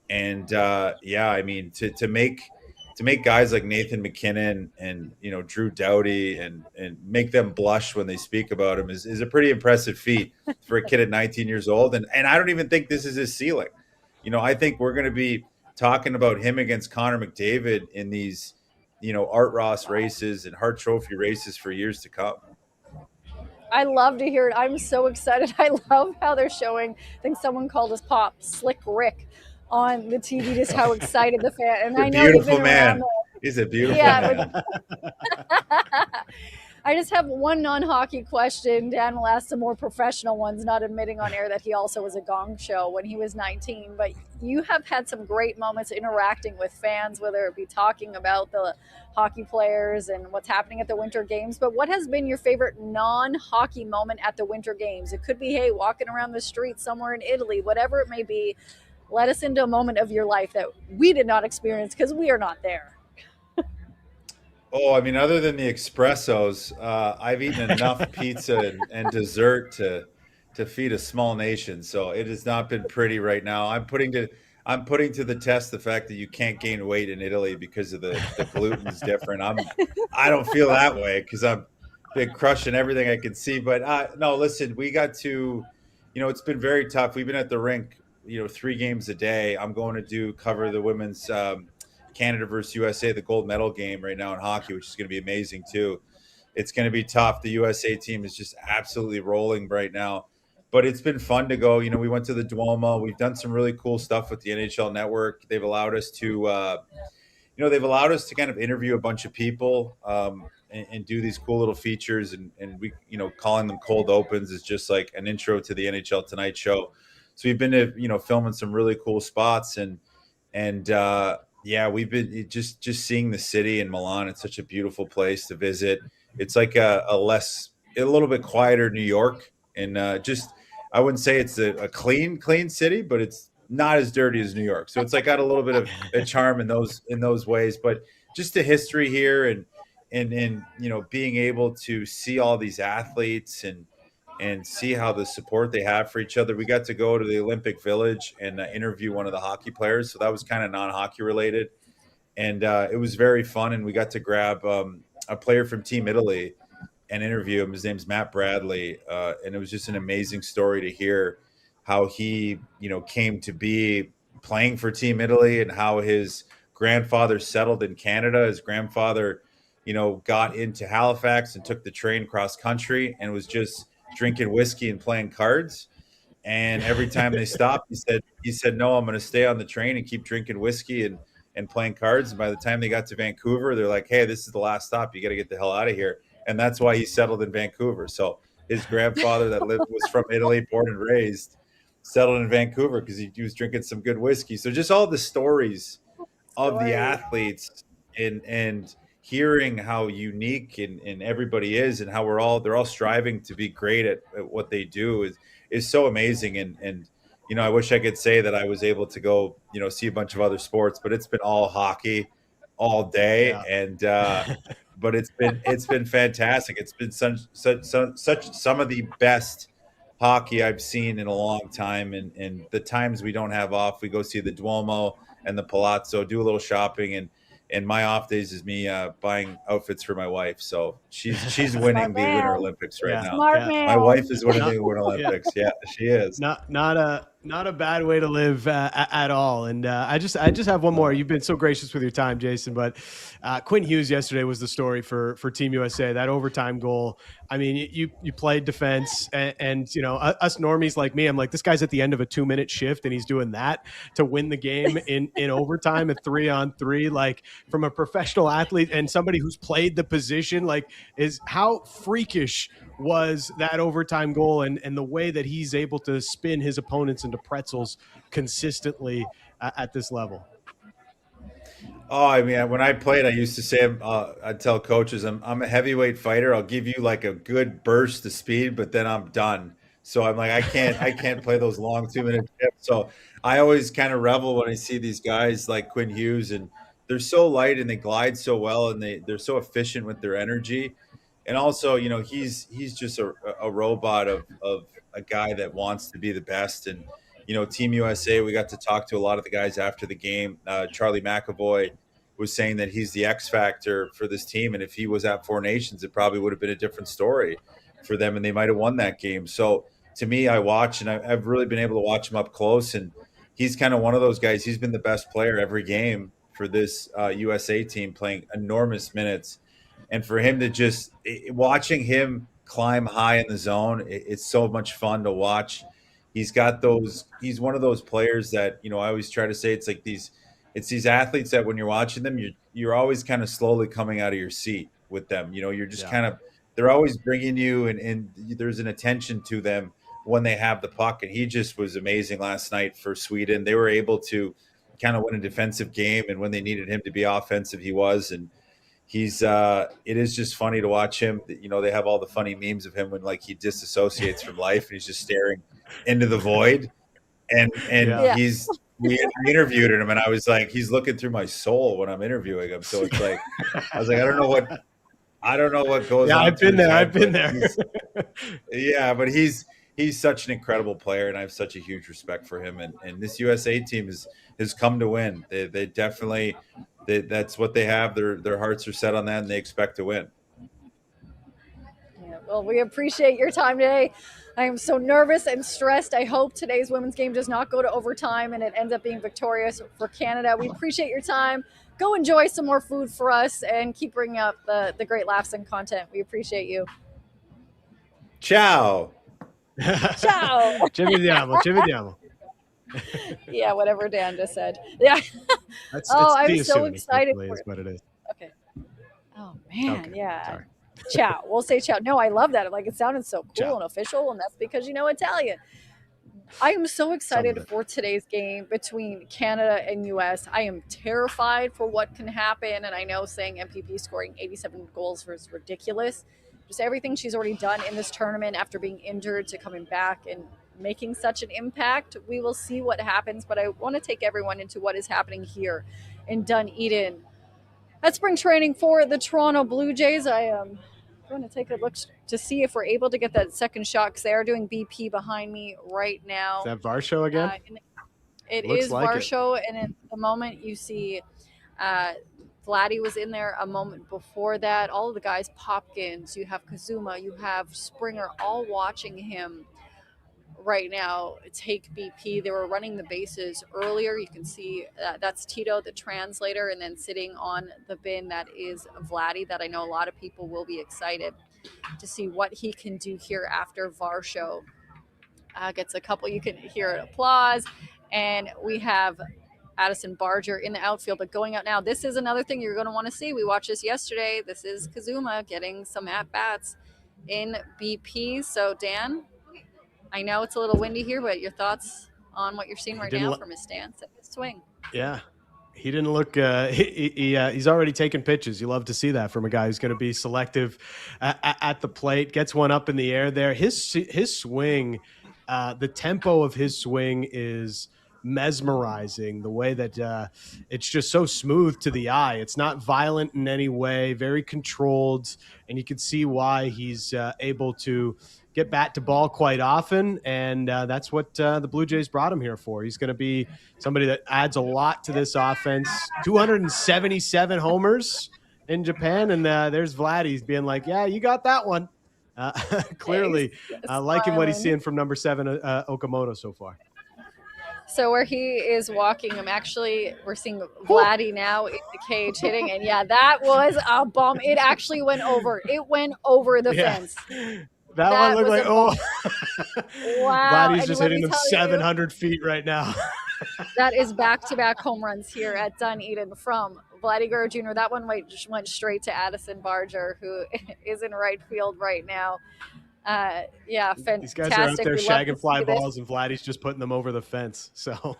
And I mean, to make guys like Nathan McKinnon and, Drew Doughty and make them blush when they speak about him is a pretty impressive feat for a kid at 19 years old. And I don't even think this is his ceiling. I think we're going to be talking about him against Connor McDavid in these, Art Ross races and Hart Trophy races for years to come. I love to hear it. I'm so excited. I love how they're showing, I think someone called his pop Slick Rick on the TV, just how excited the fan. And I know beautiful man. He's a beautiful man. I just have one non-hockey question. Dan will ask some more professional ones, not admitting on air that he also was a gong show when he was 19. But you have had some great moments interacting with fans, whether it be talking about the hockey players and what's happening at the Winter Games. But what has been your favorite non-hockey moment at the Winter Games? It could be, hey, walking around the street somewhere in Italy, whatever it may be. Let us into a moment of your life that we did not experience because we are not there. Oh, I mean, other than the espressos, I've eaten enough pizza and dessert to feed a small nation. So it has not been pretty right now. I'm putting to the test the fact that you can't gain weight in Italy because of the gluten's different. I don't feel that way because I've been crushing everything I can see. But no, listen, we got to, it's been very tough. We've been at the rink, 3 games a day. I'm going to cover the women's Canada versus USA, the gold medal game right now in hockey, which is going to be amazing too. It's going to be tough. The USA team is just absolutely rolling right now, but it's been fun to go. We went to the Duomo. We've done some really cool stuff with the NHL Network. They've allowed us to, kind of interview a bunch of people and do these cool little features. And we, calling them cold opens is just like an intro to the NHL Tonight Show. So we've been to, filming some really cool spots and we've been just seeing the city in Milan. It's such a beautiful place to visit. It's like a little bit quieter New York, and I wouldn't say it's a clean city, but it's not as dirty as New York. So it's like got a little bit of a charm in those ways. But just the history here and being able to see all these athletes and see how the support they have for each other. We got to go to the Olympic Village and interview one of the hockey players. So that was kind of non-hockey related. And it was very fun. And we got to grab a player from Team Italy and interview him. His name's Matt Bradley. And it was just an amazing story to hear how he, came to be playing for Team Italy and how his grandfather settled in Canada. His grandfather, got into Halifax and took the train cross country and was just drinking whiskey and playing cards. And every time they stopped, he said, no, I'm going to stay on the train and keep drinking whiskey and playing cards. And by the time they got to Vancouver, they're like, hey, this is the last stop. You got to get the hell out of here. And that's why he settled in Vancouver. So his grandfather that was from Italy, born and raised, settled in Vancouver because he was drinking some good whiskey. So just all the stories of the athletes and hearing how unique and everybody is and how they're all striving to be great at what they do is so amazing. And I wish I could say that I was able to go, see a bunch of other sports, but it's been all hockey all day. Yeah. And, but it's been fantastic. It's been such some of the best hockey I've seen in a long time. And the times we don't have off, we go see the Duomo and the Palazzo, do a little shopping, and my off days is me buying outfits for my wife. So she's winning the Winter Olympics right now. Smart man. My wife is winning the Winter Olympics. Yeah, she is. Not a bad way to live at all. And I just have one more. You've been so gracious with your time, Jason. But Quinn Hughes yesterday was the story for Team USA. That overtime goal. I mean, you played defense, and us normies like me, I'm like, this guy's at the end of a 2-minute shift, and he's doing that to win the game in overtime at 3-on-3. Like, from a professional athlete and somebody who's played the position, like, is how freakish was that overtime goal and the way that he's able to spin his opponents into pretzels consistently at this level. Oh, I mean, when I played, I used to say, I'd tell coaches, I'm a heavyweight fighter. I'll give you like a good burst of speed, but then I'm done. So I'm like, I can't play those long 2-minute shifts. So I always kind of revel when I see these guys like Quinn Hughes, and they're so light and they glide so well, and they're so efficient with their energy. And also, he's just a robot of a guy that wants to be the best. And Team USA, we got to talk to a lot of the guys after the game. Charlie McAvoy was saying that he's the X factor for this team, and if he was at Four Nations, it probably would have been a different story for them, and they might have won that game. So to me, I watch, and I've really been able to watch him up close, and he's kind of one of those guys. He's been the best player every game for this USA team, playing enormous minutes. And for him to just watching him climb high in the zone, it's so much fun to watch. He's one of those players that, I always try to say it's these athletes that when you're watching them, you're always kind of slowly coming out of your seat with them. You're just kind of, they're always bringing you, and there's an attention to them when they have the puck. And he just was amazing last night for Sweden. They were able to kind of win a defensive game, and when they needed him to be offensive, he was. And it is just funny to watch him. They have all the funny memes of him when like he disassociates from life and he's just staring into the void. And we interviewed him, and I was like, he's looking through my soul when I'm interviewing him. So it's like, I was like, I don't know what goes on. Yeah, I've been there. Yeah, but he's such an incredible player, and I have such a huge respect for him. And this USA team has come to win. They definitely. That's what they have. Their hearts are set on that, and they expect to win. Yeah, well, we appreciate your time today. I am so nervous and stressed. I hope today's women's game does not go to overtime and it ends up being victorious for Canada. We appreciate your time. Go enjoy some more food for us and keep bringing up the great laughs and content. We appreciate you. Ciao. Ciao. Ci vediamo. Yeah, whatever Dan just said. Yeah. I'm so excited for it. What it is. Okay. Oh man, Okay, yeah. sorry. Ciao. We'll say ciao. No, I love that. Like, it sounded so cool Ciao. and official, and that's because you know Italian. I am so excited for today's game between Canada and US. I am terrified for what can happen, and I know saying MPP scoring 87 goals was ridiculous. Just everything she's already done in this tournament after being injured to coming back and making such an impact. We will see what happens, but I want to take everyone into what is happening here in Dunedin at spring training for the Toronto Blue Jays. I am going to take a look to see if we're able to get that second shot, because they are doing BP behind me right now. Is that Varsho again? It Looks is like Varsho, and at the moment you see Vladdy was in there a moment before that. All of the guys, Popkins, you have Kazuma, you have Springer, all watching him right now take BP. They were running the bases earlier. You can see that's Tito, the translator, and then sitting on the bin, that is Vladdy, that I know a lot of people will be excited to see what he can do here after Varsho gets a couple. You can hear an applause, and we have Addison Barger in the outfield, but going out now. This is another thing you're going to want to see. We watched this yesterday. This is Kazuma getting some at-bats in BP. So, Dan, I know it's a little windy here, but your thoughts on what you're seeing right now from his stance and his swing? Yeah. He didn't look he's already taken pitches. You love to see that from a guy who's going to be selective at the plate, gets one up in the air there. His swing The tempo of his swing is mesmerizing. The way that it's just so smooth to the eye. It's not violent in any way, very controlled, and you can see why he's able to get bat to ball quite often, and that's what the Blue Jays brought him here for. He's going to be somebody that adds a lot to this offense. 277 homers in Japan, and there's Vladdy being like, yeah, you got that one. Clearly liking what he's seeing from number 7 Okamoto so far. So where he is walking, we're seeing Vladdy now in the cage hitting, and yeah, that was a bomb. It actually went over. It went over the fence. That one looked like, wow. Vladdy's just hitting them 700 feet right now. That is back-to-back home runs here at Dunedin from Vladdy Guerrero Jr. That one went straight to Addison Barger, who is in right field right now. Fantastic. These guys are out there shagging fly balls, and Vladdy's just putting them over the fence. So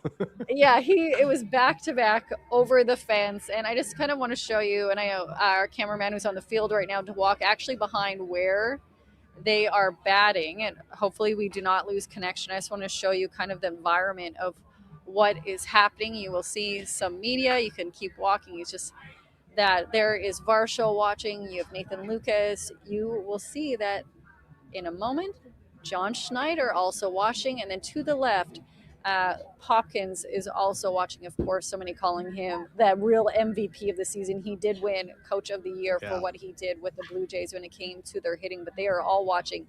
yeah, it was back-to-back over the fence, and I just kind of want to show you, and I know our cameraman who's on the field right now to walk actually behind where they are batting, and hopefully we do not lose connection. I just want to show you kind of the environment of what is happening. You will see some media. You can keep walking. It's just that there is Varsho watching. You have Nathan Lucas. You will see that in a moment. John Schneider also watching, and then to the left, Hopkins is also watching, of course. So many calling him the real MVP of the season. He did win Coach of the Year for what he did with the Blue Jays when it came to their hitting, but they are all watching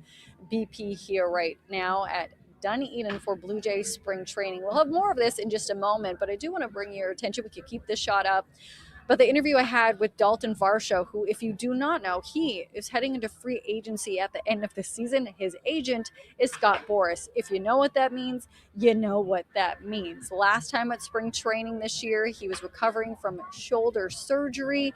BP here right now at Dunedin for Blue Jays spring training. We'll have more of this in just a moment, but I do want to bring your attention. We could keep this shot up. But the interview I had with Daulton Varsho, who, if you do not know, he is heading into free agency at the end of the season. His agent is Scott Boras. If you know what that means, you know what that means. Last time at spring training this year, he was recovering from shoulder surgery.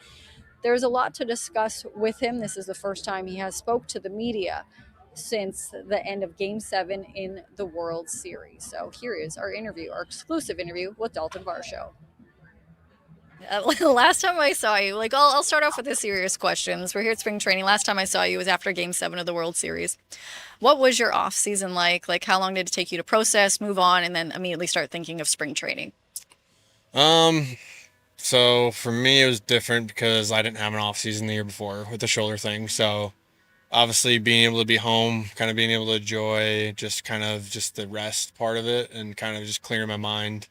There's a lot to discuss with him. This is the first time he has spoke to the media since the end of Game 7 in the World Series. So here is our interview, our exclusive interview with Daulton Varsho. Last time I saw you, I'll start off with the serious questions. We're here at spring training. Last time I saw you was after Game 7 of the World Series. What was your off season like? How long did it take you to process, move on, and then immediately start thinking of spring training? So for me, it was different because I didn't have an off season the year before with the shoulder thing. So obviously being able to be home, kind of being able to enjoy just the rest part of it and kind of just clearing my mind.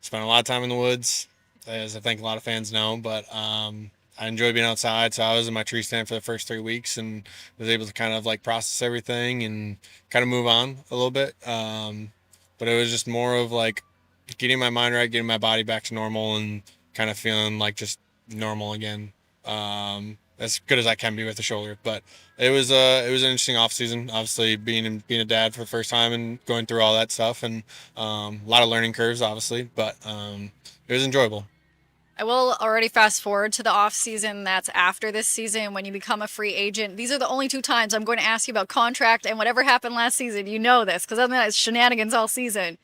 Spent a lot of time in the woods, as I think a lot of fans know, but I enjoy being outside. So I was in my tree stand for the first 3 weeks and was able to kind of process everything and kind of move on a little bit. But it was just more of getting my mind right, getting my body back to normal and kind of feeling just normal again. As good as I can be with the shoulder, but it was an interesting off season. Obviously, being a dad for the first time and going through all that stuff, and a lot of learning curves, obviously, but it was enjoyable. I will already fast forward to the off season that's after this season when you become a free agent. These are the only 2 times I'm going to ask you about contract and whatever happened last season. You know this because other than that, it's shenanigans all season.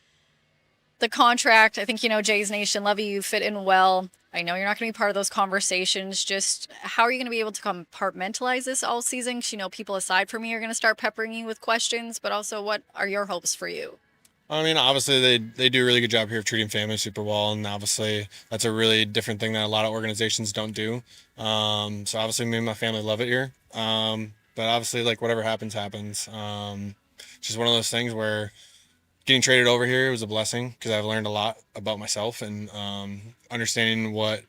The contract, I think Jays Nation, love you fit in well. I know you're not going to be part of those conversations. Just how are you going to be able to compartmentalize this all season? Because people aside from me are going to start peppering you with questions, but also what are your hopes for you? I mean, obviously they do a really good job here of treating families super well, and obviously that's a really different thing that a lot of organizations don't do. So obviously me and my family love it here. But obviously whatever happens. It's just one of those things where getting traded over here was a blessing because I've learned a lot about myself and understanding what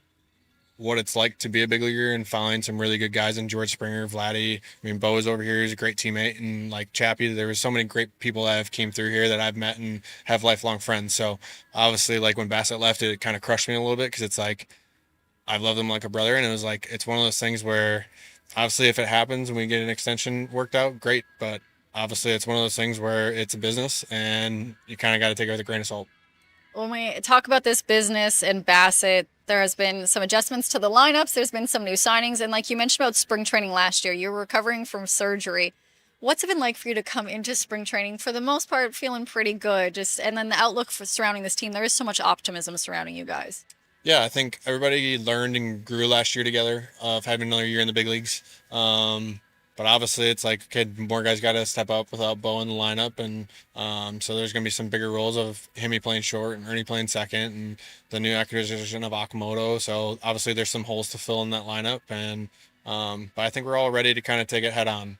it's like to be a big leaguer and find some really good guys in George Springer, Vladdy. I mean, Bo is over here. He's a great teammate. And Chappie, there was so many great people that have came through here that I've met and have lifelong friends. So obviously when Bassett left, it kind of crushed me a little bit because it's I love them like a brother. And it was it's one of those things where obviously if it happens and we get an extension worked out, great. But obviously it's one of those things where it's a business and you kind of got to take it with a grain of salt. When we talk about this business and Bassett, there has been some adjustments to the lineups. There's been some new signings. And like you mentioned about spring training last year, you were recovering from surgery. What's it been like for you to come into spring training, for the most part, feeling pretty good? And then the outlook for surrounding this team, there is so much optimism surrounding you guys. Yeah, I think everybody learned and grew last year together of having another year in the big leagues. But But obviously, it's like, okay, more guys got to step up without Bo in the lineup, and so there's going to be some bigger roles of Himi playing short and Ernie playing second, and the new acquisition of Akamoto. So obviously, there's some holes to fill in that lineup, and but I think we're all ready to kind of take it head on.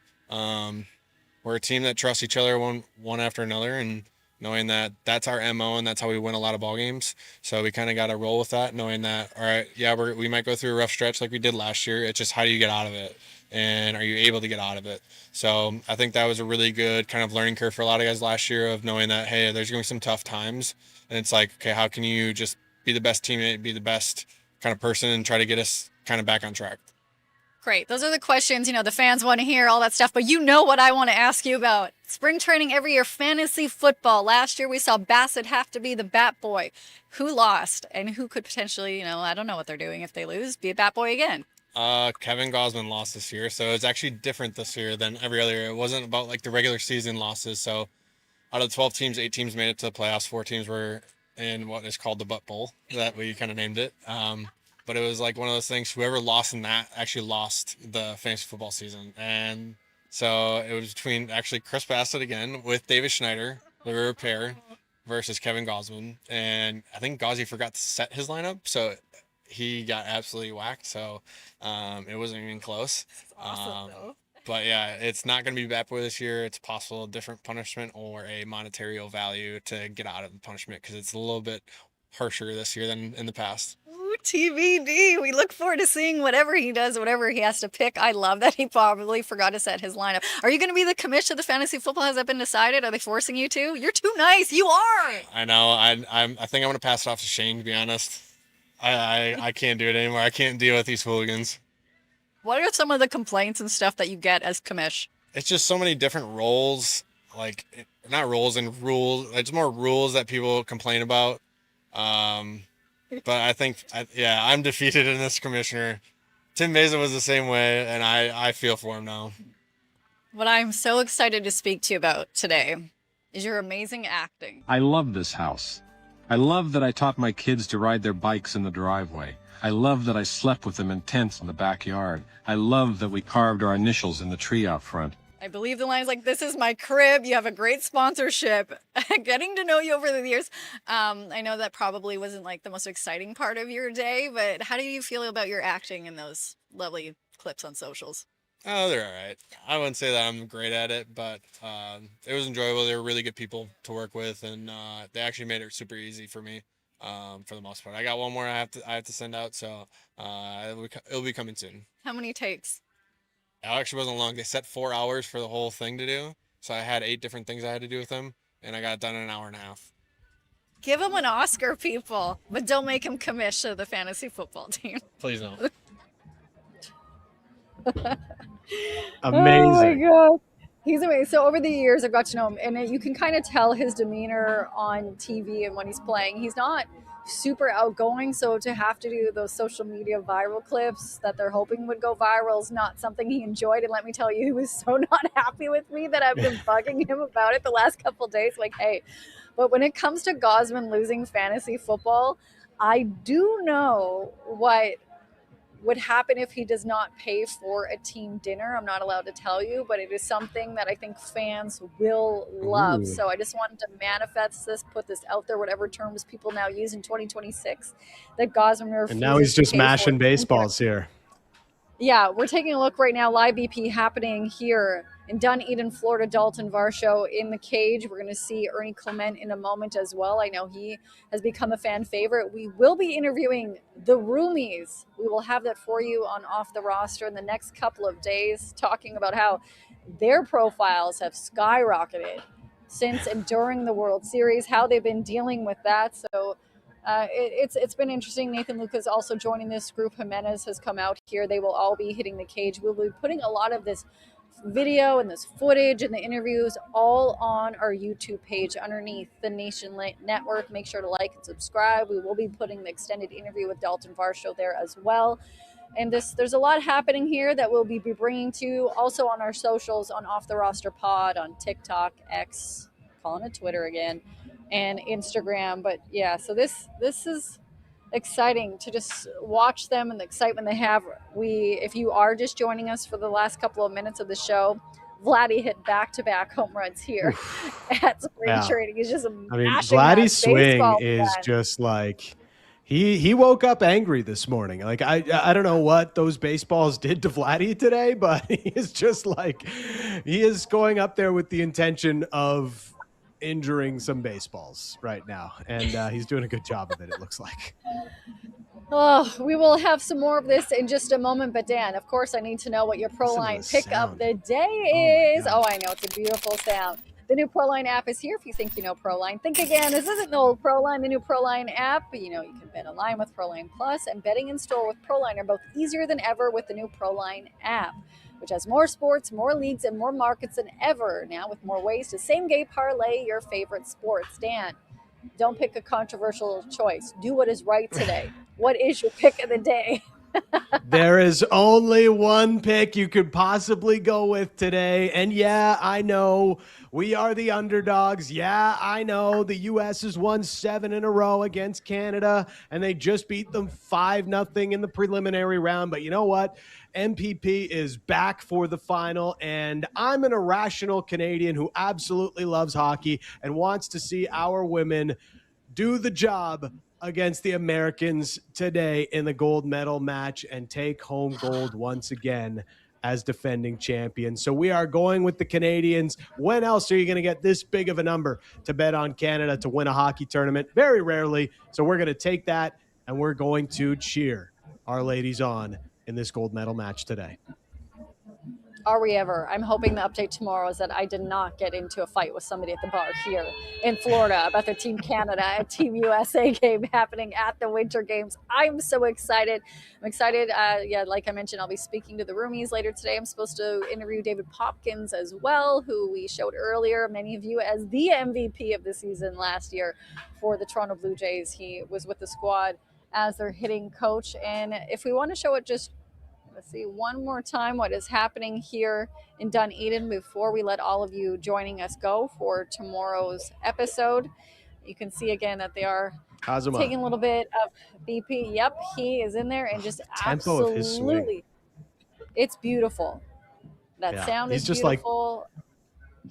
We're a team that trusts each other one after another, and knowing that that's our MO and that's how we win a lot of ball games. So we kind of got to roll with that, knowing that, all right, yeah, we might go through a rough stretch like we did last year. It's just, how do you get out of it? And are you able to get out of it? So I think that was a really good kind of learning curve for a lot of guys last year, of knowing that, hey, there's going to be some tough times. And it's like, okay, how can you just be the best teammate, be the best kind of person, and try to get us kind of back on track? Great. Those are the questions, the fans want to hear, all that stuff. But you know what I want to ask you about. Spring training every year, fantasy football. Last year we saw Bassett have to be the bat boy. Who lost? And who could potentially, I don't know what they're doing if they lose, be a bat boy again? Kevin Gosman lost this year, so it's actually different this year than every other year. It wasn't about like the regular season losses. So out of the 12 teams, 8 teams made it to the playoffs. 4 teams were in what is called the Butt Bowl, that we kind of named it. But it was like one of those things, whoever lost in that actually lost the fantasy football season. And so it was between actually Chris Bassett again with David Schneider, the rear pair, versus Kevin Gosman. And I think Gauzy forgot to set his lineup, so he got absolutely whacked. So it wasn't even close. Awesome, though. But yeah, it's not going to be Bat Boy this year. It's possible a different punishment or a monetary value to get out of the punishment, because it's a little bit harsher this year than in the past. Ooh, TBD. We look forward to seeing whatever he does, whatever he has to pick. I love that he probably forgot to set his lineup. Are you going to be the commish of the fantasy football? Has that been decided? Are they forcing you to? You're too nice. You are. I know. I think I'm going to pass it off to Shane, to be honest. I can't do it anymore. I can't deal with these hooligans. What are some of the complaints and stuff that you get as commish? It's just so many different roles, like not roles and rules. It's more rules that people complain about. But I think, I'm defeated in this, commissioner. Tim Mason was the same way, and I feel for him now. What I'm so excited to speak to you about today is your amazing acting. I love this house. I love that I taught my kids to ride their bikes in the driveway. I love that I slept with them in tents in the backyard. I love that we carved our initials in the tree out front. I believe the line's like, this is my crib. You have a great sponsorship. Getting to know you over the years. I know that probably wasn't like the most exciting part of your day, but how do you feel about your acting in those lovely clips on socials? Oh, they're all right. I wouldn't say that I'm great at it, but it was enjoyable. They were really good people to work with, and they actually made it super easy for me for the most part. I got one more I have to send out, so it'll be coming soon. How many takes? It actually wasn't long. They set 4 hours for the whole thing to do, so I had 8 different things I had to do with them, and I got it done in an hour and a half. Give him an Oscar, people, but don't make him commish of the fantasy football team. Please don't. Amazing. Oh my god. He's amazing. So over the years, I've got to know him, and you can kind of tell his demeanor on TV and when he's playing. He's not super outgoing, so to have to do those social media viral clips that they're hoping would go viral is not something he enjoyed. And let me tell you, he was so not happy with me that I've been bugging him about it the last couple of days. Like, hey, but when it comes to Gosman losing fantasy football, I do know what would happen if he does not pay for a team dinner. I'm not allowed to tell you, but it is something that I think fans will love. Ooh. So I just wanted to manifest this, put this out there, whatever terms people now use in 2026, that Gosman refuses. And now he's just to pay for mashing a team dinner. baseballs here. Yeah, we're taking a look right now. Live BP happening here in Dunedin, Florida. Daulton Varsho in the cage. We're going to see Ernie Clement in a moment as well. I know he has become a fan favorite. We will be interviewing the roomies. We will have that for you on Off the Roster in the next couple of days, talking about how their profiles have skyrocketed since and during the World Series, how they've been dealing with that. So it's been interesting. Nathan Lucas also joining this group. Jimenez has come out here. They will all be hitting the cage. We'll be putting a lot of this video and this footage and the interviews all on our YouTube page underneath the Nation Network. Make sure to like and subscribe. We will be putting the extended interview with Daulton Varsho there as well. And there's a lot happening here that we'll be bringing to you also on our socials, on Off the Roster Pod, on TikTok, X, calling it Twitter again, and Instagram. But yeah, so this is exciting to just watch them and the excitement they have. If you are just joining us for the last couple of minutes of the show, Vladdy hit back-to-back home runs here at spring training. He's just Vladdy's swing is just like he woke up angry this morning. Like I don't know what those baseballs did to Vladdy today, but he is just like he is going up there with the intention of injuring some baseballs right now, and he's doing a good job of it, it looks like. Oh, we will have some more of this in just a moment, but Dan, of course, I need to know what your Proline pick of the day is. Oh, I know, it's a beautiful sound. The new Proline app is here. If you think you know Proline, think again. This isn't the old Proline, the new Proline app. You know, you can bet online with Proline Plus, and betting in store with Proline are both easier than ever with the new Proline app, which has more sports, more leagues, and more markets than ever. Now with more ways to same-game parlay your favorite sports. Dan, don't pick a controversial choice. Do what is right today. What is your pick of the day? There is only one pick you could possibly go with today. And yeah, I know we are the underdogs. Yeah, I know the U.S. has won 7 in a row against Canada, and they just beat them 5-0 in the preliminary round. But you know what? MPP is back for the final, and I'm an irrational Canadian who absolutely loves hockey and wants to see our women do the job against the Americans today in the gold medal match and take home gold once again as defending champions. So we are going with the Canadians. When else are you going to get this big of a number to bet on Canada to win a hockey tournament? Very rarely. So we're going to take that, and we're going to cheer our ladies on in this gold medal match today. Are we ever? I'm hoping the update tomorrow is that I did not get into a fight with somebody at the bar here in Florida about the Team Canada and Team USA game happening at the Winter Games. I'm so excited. I'm excited. Like I mentioned, I'll be speaking to the roomies later today. I'm supposed to interview David Popkins as well, who we showed earlier, many of you, as the MVP of the season last year for the Toronto Blue Jays. He was with the squad as their hitting coach. And if we want to show it just let's see one more time what is happening here in Dunedin before we let all of you joining us go for tomorrow's episode. You can see again that they are taking a little bit of BP. Yep, he is in there and just tempo of his swing. It's beautiful. That sound is just beautiful.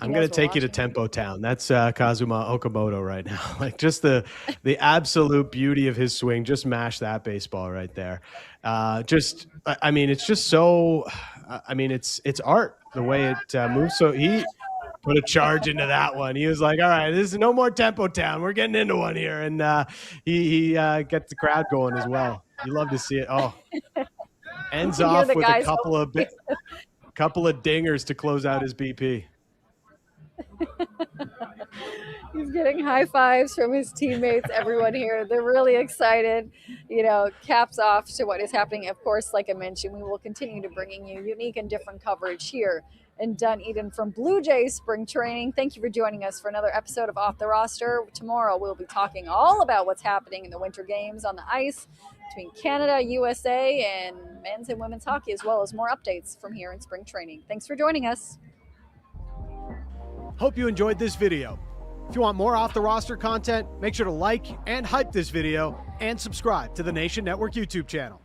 I'm going to take you to Tempo Town. That's Kazuma Okamoto right now. Like just the absolute beauty of his swing. Just mash that baseball right there. It's just so, it's art the way it moves. So he put a charge into that one. He was like, all right, this is no more Tempo Town. We're getting into one here. And he gets the crowd going as well. You love to see it. Oh, ends off with a couple of dingers to close out his BP. He's getting high fives from his teammates, everyone here. They're really excited. You know, caps off to what is happening. Of course, like I mentioned, we will continue to bringing you unique and different coverage here in Dunedin from Blue Jays spring training. Thank you for joining us for another episode of Off the Roster. Tomorrow, we'll be talking all about what's happening in the Winter Games on the ice between Canada, USA, and men's and women's hockey, as well as more updates from here in spring training. Thanks for joining us. Hope you enjoyed this video. If you want more Off the Roster content, make sure to like and hype this video and subscribe to the Nation Network YouTube channel.